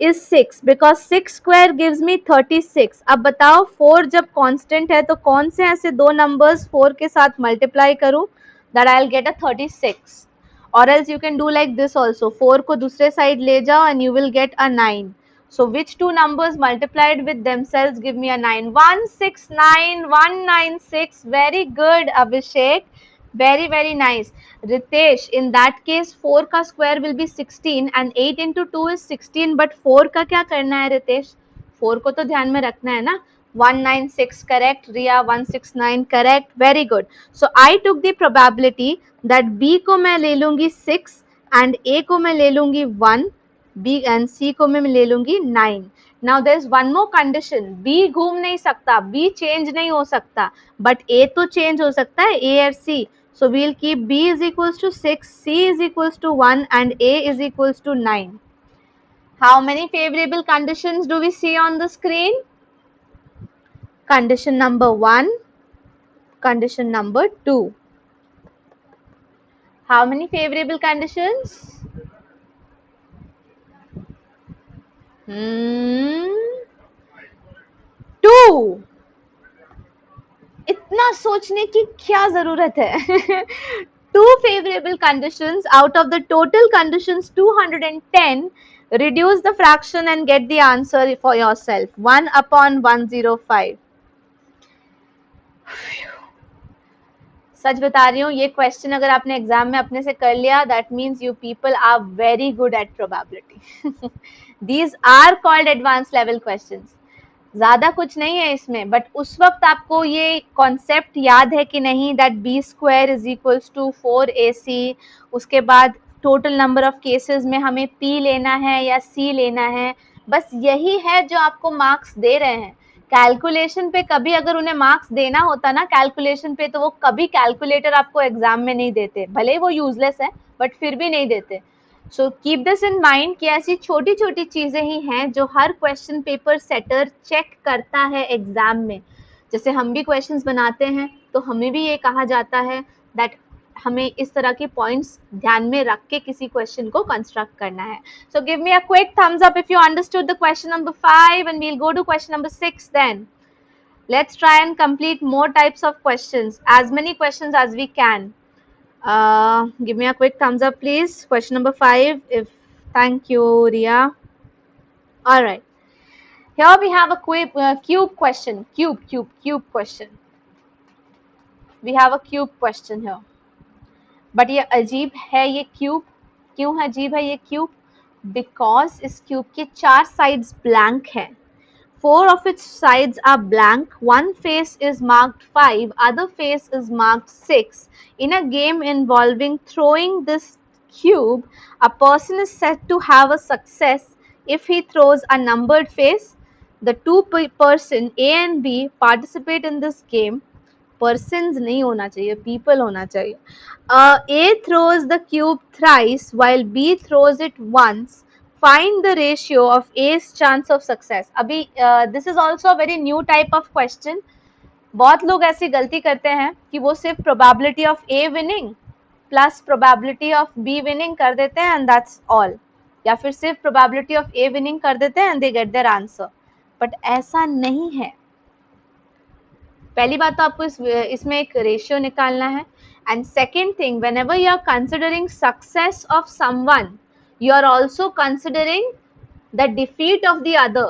S1: is 6 because 6 square gives me 36. अब बताओ 4 जब constant है तो कौन से ऐसे दो numbers 4 के साथ multiply करूं that I'll get a 36. Or else you can do like this also. 4 को दूसरे side ले जाओ and you will get a 9. So which two numbers multiplied with themselves give me a 9? 169, 196. Very good, Abhishek. Very nice. Ritesh, in that case 4 का square will be 16 and 8 into 2 is 16. But 4 का क्या करना है Ritesh? 4 को तो ध्यान में रखना है ना. 196 correct. Riya 169 correct. Very good. So I took the probability that B को मैं ले लूँगी 6 and A को मैं ले लूँगी 1. B and C को मैं ले लूंगी 9. Now there is one more condition. B घूम नहीं सकता, B change नहीं हो सकता, but A तो change हो सकता है, A और C. So we will keep B is equals to 6, C is equals to 1 and A is equals to 9. How many favorable conditions do we see on the screen? Condition number 1, condition number 2. How many favorable conditions? 2. इतना सोचने की क्या जरूरत है? 2 favorable conditions out of the total conditions 210. Reduce the fraction and get the answer for yourself. 1 upon 105. सच बता रही हूँ, ये क्वेश्चन अगर आपने एग्जाम में अपने से कर लिया, that means you people are very good at probability. These are called advance level questions. ज्यादा कुछ नहीं है इसमें, बट उस वक्त आपको ये कॉन्सेप्ट याद है कि नहीं, that B square is equals to 4ac. उसके बाद टोटल नंबर ऑफ केसेस में हमें p लेना है या c लेना है. बस यही है जो आपको मार्क्स दे रहे हैं. कैलकुलेशन पे कभी अगर उन्हें मार्क्स देना होता ना कैलकुलेशन पे, तो वो कभी कैलकुलेटर आपको एग्जाम में नहीं देते. भले वो यूजलेस है बट फिर भी नहीं देते. So keep this in mind कि ऐसी छोटी छोटी चीजें ही हैं जो हर क्वेश्चन पेपर सेटर चेक करता है एग्जाम में. जैसे हम भी क्वेश्चंस बनाते हैं तो हमें भी ये कहा जाता है दैट हमें इस तरह के पॉइंट्स ध्यान में रख के किसी क्वेश्चन को कंस्ट्रक्ट करना है. So give me a quick thumbs up if you understood the question number 5, and we'll go to question number 6 then. Let's try and complete more types of questions, as many questions as we can. Give me a quick thumbs up, please. Question number 5. Thank you, Ria. All right. Here we have a cube question. Cube question. We have a cube question here. But ये अजीब है ये cube. क्यों अजीब है ये cube? Because इस cube के 4 sides blank हैं. 4 of its sides are blank. One face is marked 5. Other face is marked 6. In a game involving throwing this cube, a person is said to have a success if he throws a numbered face. The two person A and B participate in this game. Persons नहीं होना चाहिए, people होना चाहिए. A throws the cube thrice while B throws it once. Find the ratio of A's chance of success. अभी this is also a very new type of question. बहुत लोग ऐसी गलती करते हैं कि वो सिर्फ probability of A winning plus probability of B winning कर देते हैं and that's all. या फिर सिर्फ probability of A winning कर देते हैं and they get their answer. But ऐसा नहीं है. पहली बात तो आपको इसमें एक रेशियो निकालना है. And second thing, whenever you are considering success of someone, you are also considering the defeat of the other.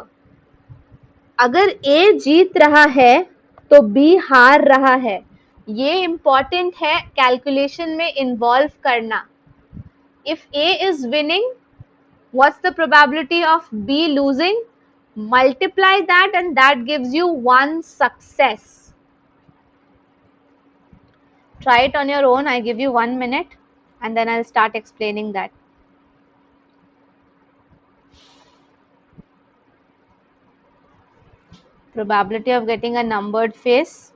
S1: अगर A जीत रहा है तो B हार रहा है. ये important है कैलकुलेशन में इन्वॉल्व करना. If A is winning, what's the probability of B losing? Multiply that and that gives you one success. Try it on your own. I give you 1 minute and then I'll start explaining that. Probability of getting a numbered face.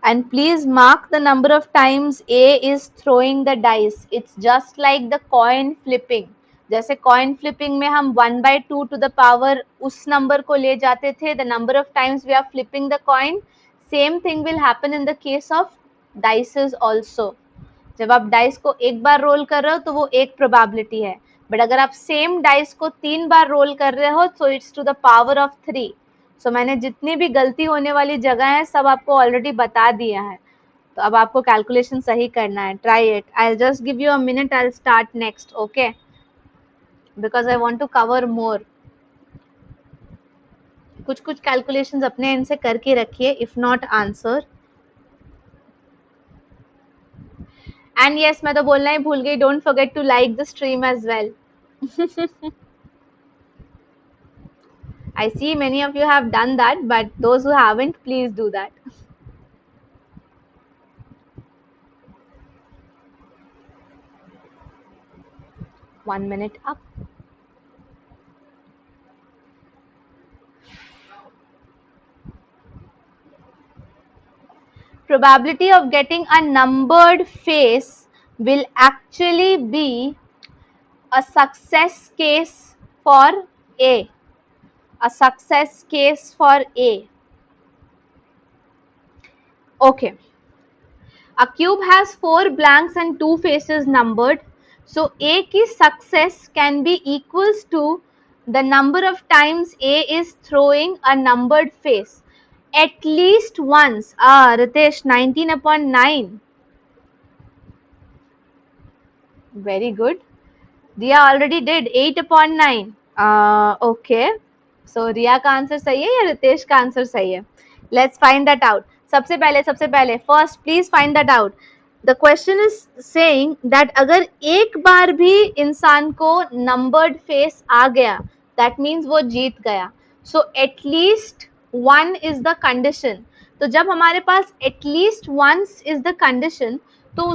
S1: And please mark the number of times A is throwing the dice. It's just like the coin flipping. जैसे coin flipping में हम 1/2 to the power उस number को ले जाते थे, the number of times we are flipping the coin, same thing will happen in the case of dices also. जब आप डाइस को एक बार रोल कर रहे हो तो वो एक प्रोबेबिलिटी है, बट अगर आप सेम डाइस को 3 बार रोल कर रहे हो तो it's to the power of 3. So मैंने जितनी भी गलती होने वाली जगह है सब आपको ऑलरेडी बता दिया है, तो अब आपको कैलकुलेशन सही करना है. Try it. I will just give you a minute. I will start next. Okay, because I want to cover more. कुछ कैलकुलेशंस अपने इनसे करके रखिए, if not answer. And yes, मैं तो बोलना ही भूल गई, don't forget to like the stream as well. I see many of you have done that, but those who haven't, please do that. One minute up. Probability of getting a numbered face will actually be a success case for A. A success case for A. Okay. A cube has 4 blanks and 2 faces numbered. So A की success can be equals to the number of times A is throwing a numbered face. At least once. Ritesh, 19/9. Very good. Dia already did 8/9. Okay. So रिया का answer सही है या रितेश का answer सही है? Let's find that out. सबसे पहले first please find that out. The question is saying that अगर एक बार भी इंसान को numbered face आ गया, that means वो जीत गया. So at least one is the condition. तो जब हमारे पास at least once is the condition, तो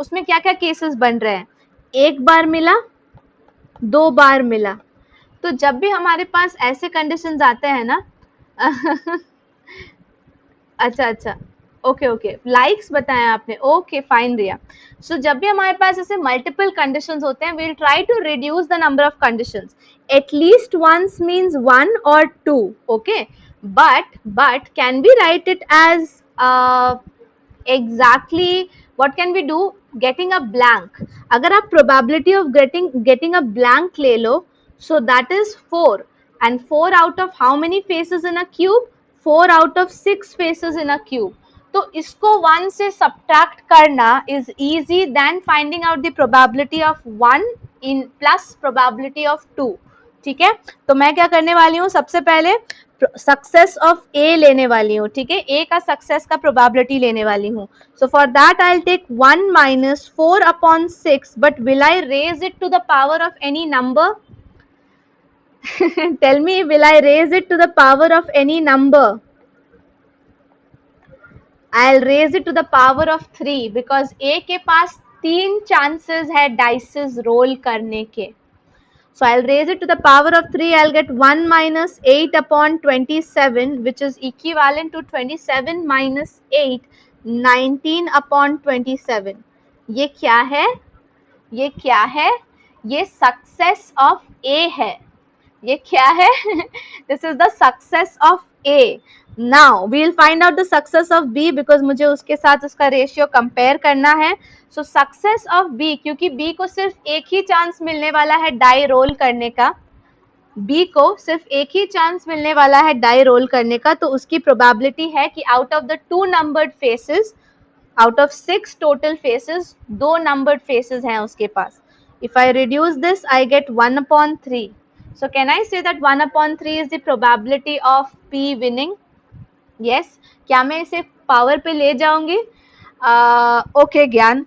S1: उसमें क्या क्या केसेस बन रहे हैं? एक बार मिला, 2 बार मिला. तो जब भी हमारे पास ऐसे कंडीशंस आते हैं ना अच्छा ओके लाइक्स बताएं आपने. ओके फाइन रिया. सो जब भी हमारे पास ऐसे मल्टीपल कंडीशंस होते हैं, we will try to reduce the number of conditions. At least once means 1 और 2. Okay, but can we write it as exactly? What can we do? Getting a blank. अगर आप probability of getting a blank ले लो, so that is 4, and 4 out of how many faces in a cube? 4 out of 6 faces in a cube. तो इसको 1 से subtract करना is easy than finding out the probability of 1 in plus probability of 2. ठीक है, तो मैं क्या करने वाली हूँ, सबसे पहले सक्सेस ऑफ ए लेने वाली हूँ. ठीक है, ए का सक्सेस का प्रोबेबिलिटी लेने वाली हूँ. So for that I will take 1 minus 4 upon 6, but will I raise it to the power of any number? Tell me, will I raise it to the power of any number? I'll raise it to the power of 3 because A के पास 3 chances है dices roll करने के. So I'll raise it to the power of 3. I'll get 1 minus 8 upon 27, which is equivalent to 27 minus 8, 19 upon 27. ये क्या है? ये क्या है? ये success of A है. ये क्या है? This is the success of A. Now we'll find out the success of B because मुझे उसके साथ उसका रेशियो कंपेयर करना है. So success of B, क्योंकि B को सिर्फ एक ही चांस मिलने वाला है डाई रोल करने का, B को सिर्फ एक ही चांस मिलने वाला है डाई रोल करने का, तो उसकी प्रोबेबिलिटी है कि out of the 2 numbered faces, out of 6 total faces, 2 numbered faces हैं उसके पास. If I reduce this, I get 1 upon 3. So can I say that 1 upon 3 is the probability of P winning? Yes. क्या मैं इसे power पे ले जाऊंगी? Okay, ज्ञान.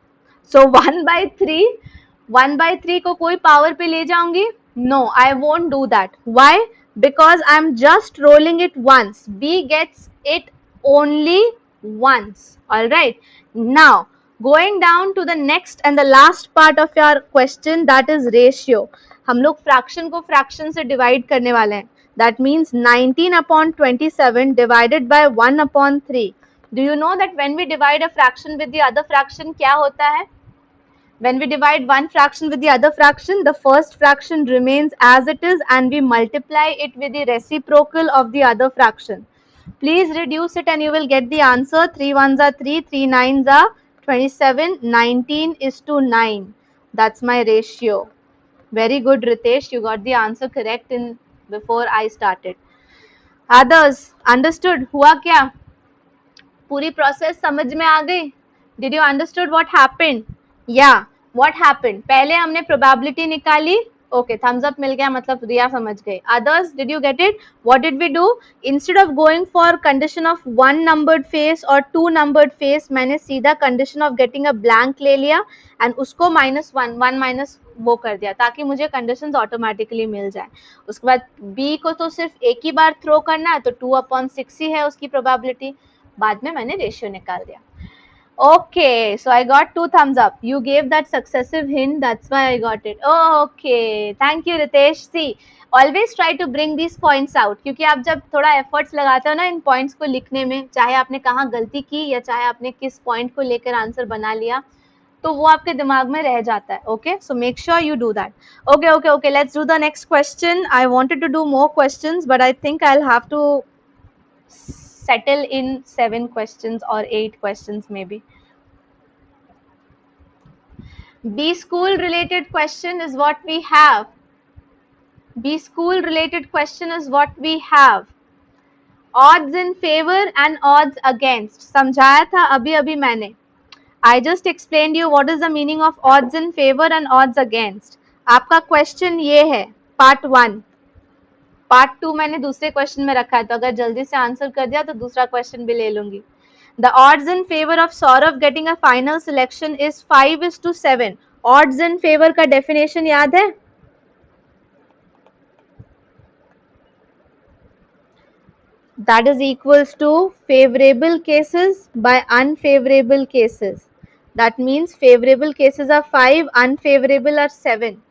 S1: So 1/3 को कोई पावर पे ले जाऊंगी? No, I won't do that. Why? Because I'm just rolling it once. B gets it only once. All right. Now, going down to the next and the last part of your question, that is ratio. हम लोग fraction को fraction से divide करने वाले हैं. That means 19 upon 27 divided by 1 upon 3. Do you know that when we divide a fraction with the other fraction, क्या होता है? When we divide one fraction with the other fraction, the first fraction remains as it is and we multiply it with the reciprocal of the other fraction. Please reduce it and you will get the answer. 3 ones are 3, 3 nines are 27, 19 is to 9. That's my ratio. Very good, Ritesh. You got the answer correct in before I started. Others, understood? हुआ क्या? पूरी process समझ में आ गई? Did you understood what happened? Yeah, what happened? पहले हमने probability निकाली. Okay, thumbs up मिल गया, मतलब रिया समझ गई. Others, did you get it? What did we do? Instead of going for condition of 1 numbered face or 2 numbered face, मैंने सीधा condition of getting a blank ले लिया and उसको -1 minus वो कर दिया ताकि मुझे conditions automatically मिल जाए. उसके बाद B को तो सिर्फ एक ही बार थ्रो करना है, तो 2/6 ही है उसकी प्रोबेबिलिटी. बाद में मैंने रेशियो निकाल दिया. Okay, so I got 2 thumbs up. You gave that successive hint, that's why I got it. Okay, thank you Ritesh. See, always try to bring these points out, क्योंकि आप जब थोड़ा efforts लगाते हो ना इन points को लिखने में, चाहे आपने कहाँ गलती की या चाहे आपने किस point को लेकर आंसर बना लिया, तो वो आपके दिमाग में रह जाता है. Okay, so make sure you do that. Okay, let's do the next question. I wanted to do more questions, but I think I'll have to settle in 7 questions or 8 questions maybe. B school related question is what we have. B school related question is what we have. Odds in favor and odds against. समझाया था अभी मैंने. I just explained you what is the meaning of odds in favor and odds against. आपका question ये है, part 1. Part 2 मैंने दूसरे question में रखा है, तो अगर जल्दी से आंसर कर दिया तो दूसरा क्वेश्चन भी ले लूंगी. The odds in favor of Saurav getting a final selection is 5:7. Odds in favor का definition याद है? That is equals to favorable cases by unfavorable cases. That means favorable cases are 5, unfavorable are 7.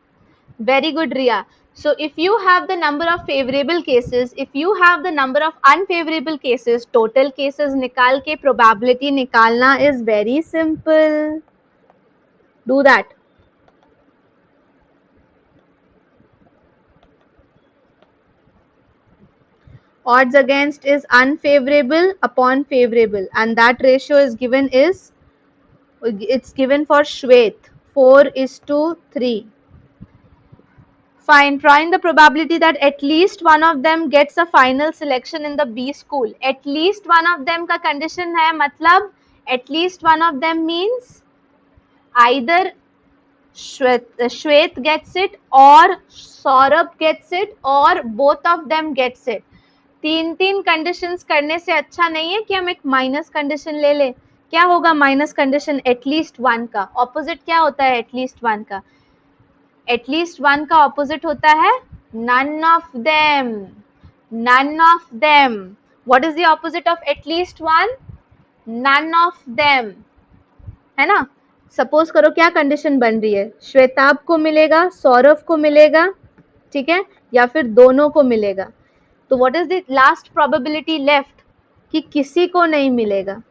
S1: Very good, Ria. So if you have the number of favorable cases, if you have the number of unfavorable cases, total cases निकाल के probability निकालना is very simple. Do that. odds against is unfavorable upon favorable, and that ratio is given it's given for Shwet 4:3. Fine. Find the probability that at least one of them gets a final selection in the B school. At least one of them का condition है, मतलब at least one of them means either Shwet gets it or Saurabh gets it or both of them gets it. तीन तीन conditions करने से अच्छा नहीं है कि हम एक माइनस कंडीशन ले ले. क्या होगा माइनस कंडीशन? एटलीस्ट वन का ऑपोजिट क्या होता है? एटलीस्ट वन का एटलीस्ट वन का ऑपोजिट होता है none of them. None of them. What is the opposite of at least one? None of them, है ना. सपोज करो क्या कंडीशन बन रही है, श्वेताब को मिलेगा, सौरभ को मिलेगा, ठीक है, या फिर दोनों को मिलेगा. तो what is the last probability left? कि किसी को नहीं मिलेगा.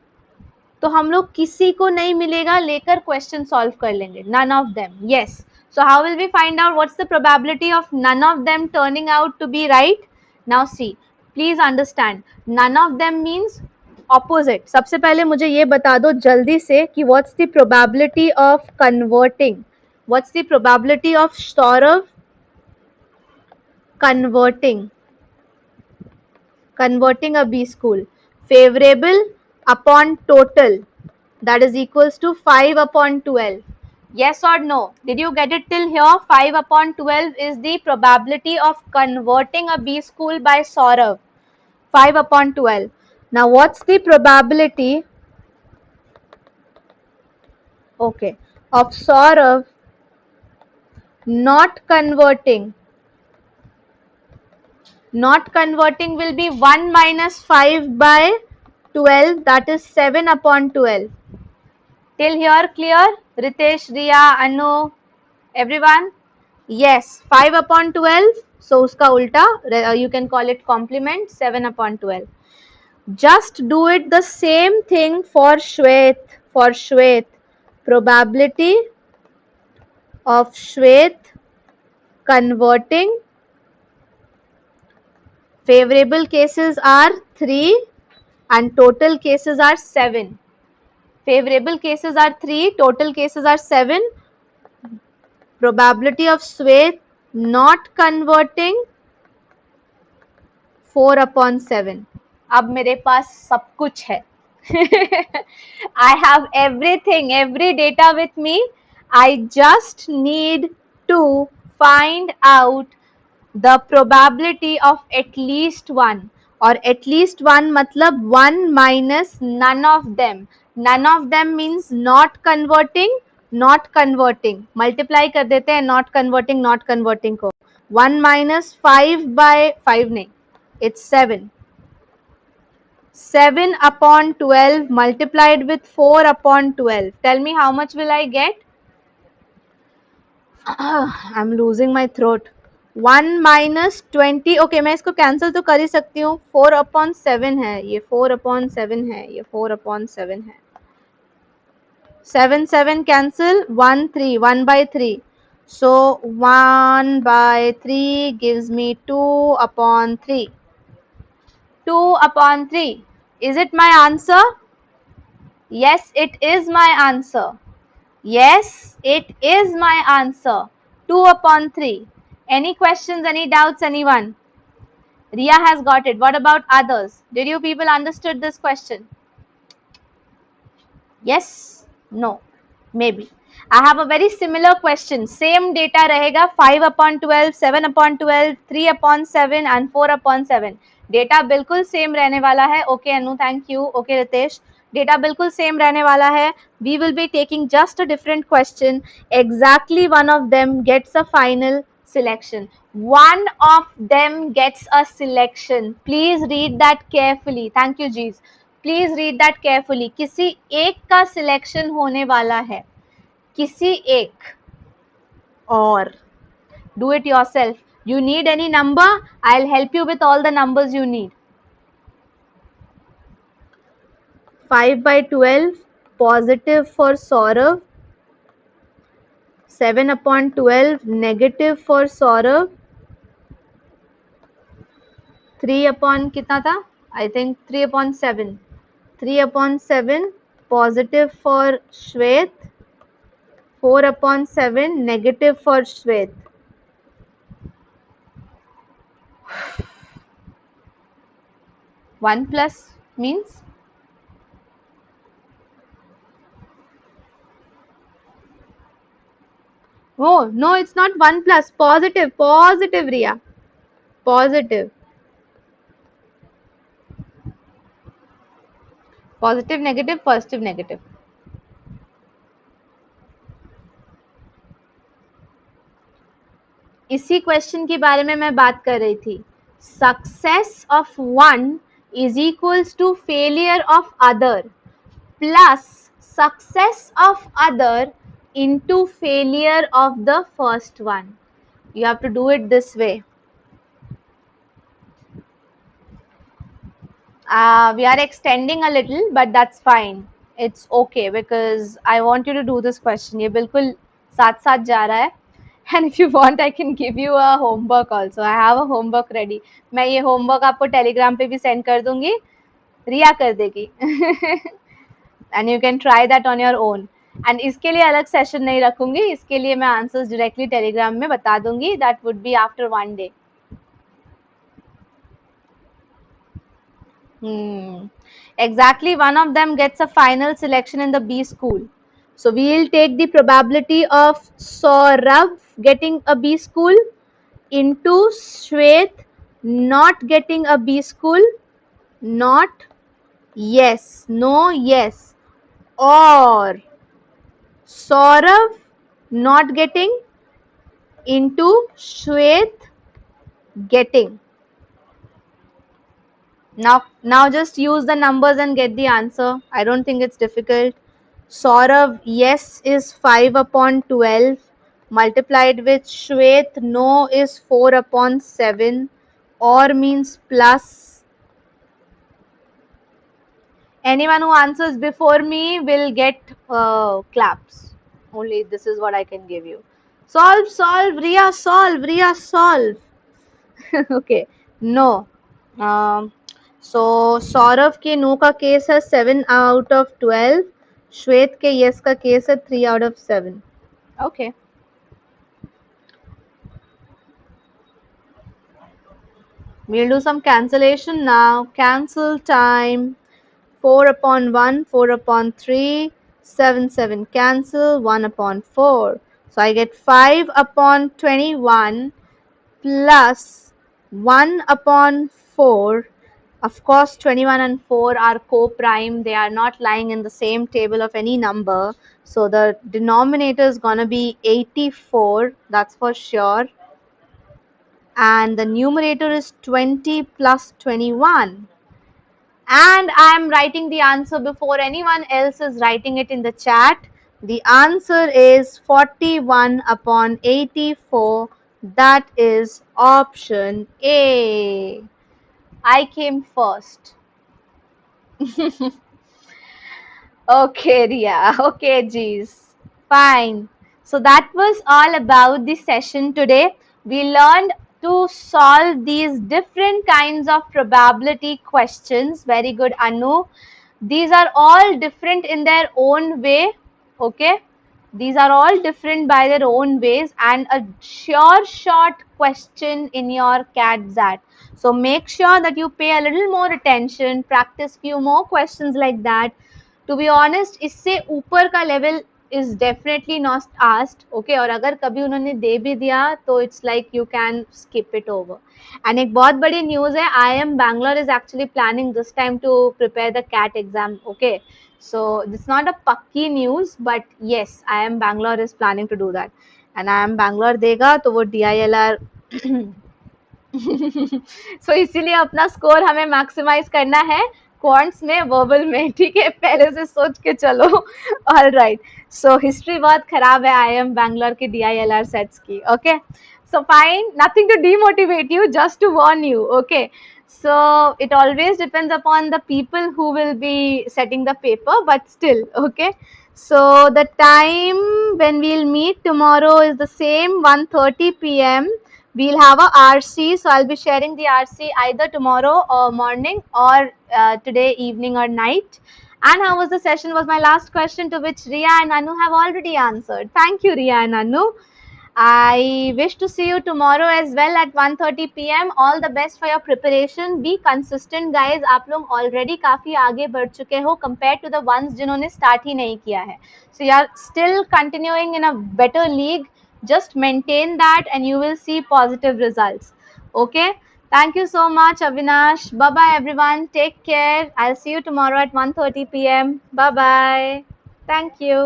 S1: तो हम लोग किसी को नहीं मिलेगा लेकर क्वेश्चन सॉल्व कर लेंगे. None of them. Yes. So how will we find out what's the probability of none of them turning out to be right? Now see, please understand, none of them means opposite. सबसे पहले मुझे ये बता दो जल्दी से कि what's the probability of converting. What's the probability of Saurabh converting a B school? Favorable upon total, that is equals to 5 upon 12. Yes or no? Did you get it till here? 5 upon 12 is the probability of converting a B school by Saurabh. 5 upon 12. Now what's the probability, okay, of Saurabh not converting? Not converting will be 1 minus 5 by 12, that is 7 upon 12. Till here clear? Ritesh, Riya, Anu, everyone? Yes, 5 upon 12. So uska ulta, you can call it complement, 7 upon 12. Just do it the same thing for Shwet. For Shwet, probability of Shwet converting, favorable cases are 3 and total cases are 7. Favorable cases are 3, total cases are 7. Probability of Shwet not converting 4 upon 7. अब मेरे पास सब कुछ है. I have everything, every data with me. I just need to find out the probability of at least one. और at least one मतलब 1 minus none of them. None of them means not converting, not converting. Multiply कर देते हैं not converting, not converting को. 1 minus 5 by 5 नहीं, it's 7. 7 upon 12 multiplied with 4 upon 12. Tell me how much will I get? I'm losing my throat. 1 minus 20. Okay मैं इसको cancel तो कर ही सकती हूँ. 4 अपॉन 7 है, ये 4 अपॉन 7 है, ये 4 अपॉन 7 है. 7 7 cancel. 1 3, 1 by 3. So 1 by 3 gives me 2 upon 3. 2 upon 3. Is it my answer? Yes, it is my answer. Yes, it is my answer. 2 upon 3. Any questions, any doubts, anyone? Riya has got it. What about others? Did you people understood this question? Yes? No? Maybe. I have a very similar question. Same data रहेगा 5 upon 12, 7 upon 12, 3 upon 7 and 4 upon 7. Data बिल्कुल same रहने वाला है. Okay Anu, thank you. Okay Ritesh. Data बिल्कुल same रहने वाला है. We will be taking just a different question. Exactly one of them gets a final selection. One of them gets a selection. Please read that carefully. Thank you, Jeez. Please read that carefully. किसी एक का selection होने वाला है. किसी एक. और do it yourself. You need any number? I'll help you with all the numbers you need. 5 by 12 positive for Saurav. 7 upon 12 negative for Saurav. 3 upon कितना था? I think 3 upon 7. 3 upon 7 positive for Shwet, 4 upon 7 negative for Shwet. One plus means? Oh, no, it's not 1 plus. Positive, positive, Riya. Positive. Positive, negative, positive, negative. इसी question के बारे में मैं बात कर रही थी. Success of one is equals to failure of other plus success of other into failure of the first one. You have to do it this way. We are extending a little, but that's fine. It's okay because I want you to do this question. ये बिल्कुल साथ साथ जा रहा है. And if you want, I can give you a homework also. I have a homework ready. मैं ये homework आपको Telegram पे भी send कर दूंगी. रिया कर देगी. And you can try that on your own. And इसके लिए अलग session नहीं रखूंगी. इसके लिए मैं answers directly Telegram में बता दूंगी. That would be after one day. Exactly, one of them gets a final selection in the B school. So we'll take the probability of Saurav getting a B school into Shwet not getting a B school, not yes, no yes, or Saurav not getting into Shwet getting. Now just use the numbers and get the answer. I don't think it's difficult. Saurav, yes is 5 upon 12 multiplied with Shwet, no is 4 upon 7, or means plus. Anyone who answers before me will get claps. Only this is what I can give you. Solve, solve, Riya, solve, Riya, solve. Okay, no. So Saurabh के no का case है 7 out of 12. श्वेत के yes का case है 3 out of 7. Okay. We'll do some cancellation now. Cancel time. 4 upon 1, 4 upon 3, 7, 7 cancel, 1 upon 4. So I get 5 upon 21 plus 1 upon 4. Of course, 21 and 4 are co-prime. They are not lying in the same table of any number. So the denominator is going to be 84. That's for sure. And the numerator is 20 plus 21. And I am writing the answer before anyone else is writing it in the chat. The answer is 41 upon 84. That is option A. I came first. Okay, Riya. Okay, geez. Fine. So that was all about the session today. We learned to solve these different kinds of probability questions. Very good, Anu. These are all different in their own way. Okay. These are all different by their own ways and a sure short question in your XAT. So make sure that you pay a little more attention, practice few more questions like that. To be honest, इससे ऊपर का level is definitely not asked. Okay, और अगर कभी उन्होंने दे भी दिया तो it's like you can skip it over. And एक बहुत बड़ी news है, IIM Bangalore is actually planning this time to prepare the CAT exam. Okay. So it's not a पक्की news, but yes, IIM Bangalore is planning to do that. And IIM Bangalore देगा तो वो DILR so इसीलिए अपना score हमें maximise करना है quants में, वर्बल में. ठीक है, पहले से सोच के चलो. All right. सो हिस्ट्री बहुत खराब है IIM बैंगलोर के DILR सेट्स की. Okay, so fine, nothing to demotivate you, just to warn you. Okay, so it always depends upon the people who will be setting the paper, but still. Okay, so the time when we'll meet tomorrow is the same 1:30 p.m. We'll have a RC, so I'll be sharing the RC either tomorrow or morning or today evening or night. And how was the session was my last question, to which Ria and Anu have already answered. Thank you, Ria and Anu. I wish to see you tomorrow as well at 1:30 p.m. All the best for your preparation. Be consistent, guys. आप लोग already काफी आगे बढ़ चुके हो compared to the ones जिन्होंने start ही नहीं किया है. So you are still continuing in a better league. Just maintain that, and you will see positive results. Okay. Thank you so much, Avinash. Bye bye, everyone. Take care. I'll see you tomorrow at 1:30 p.m. Bye bye. Thank you.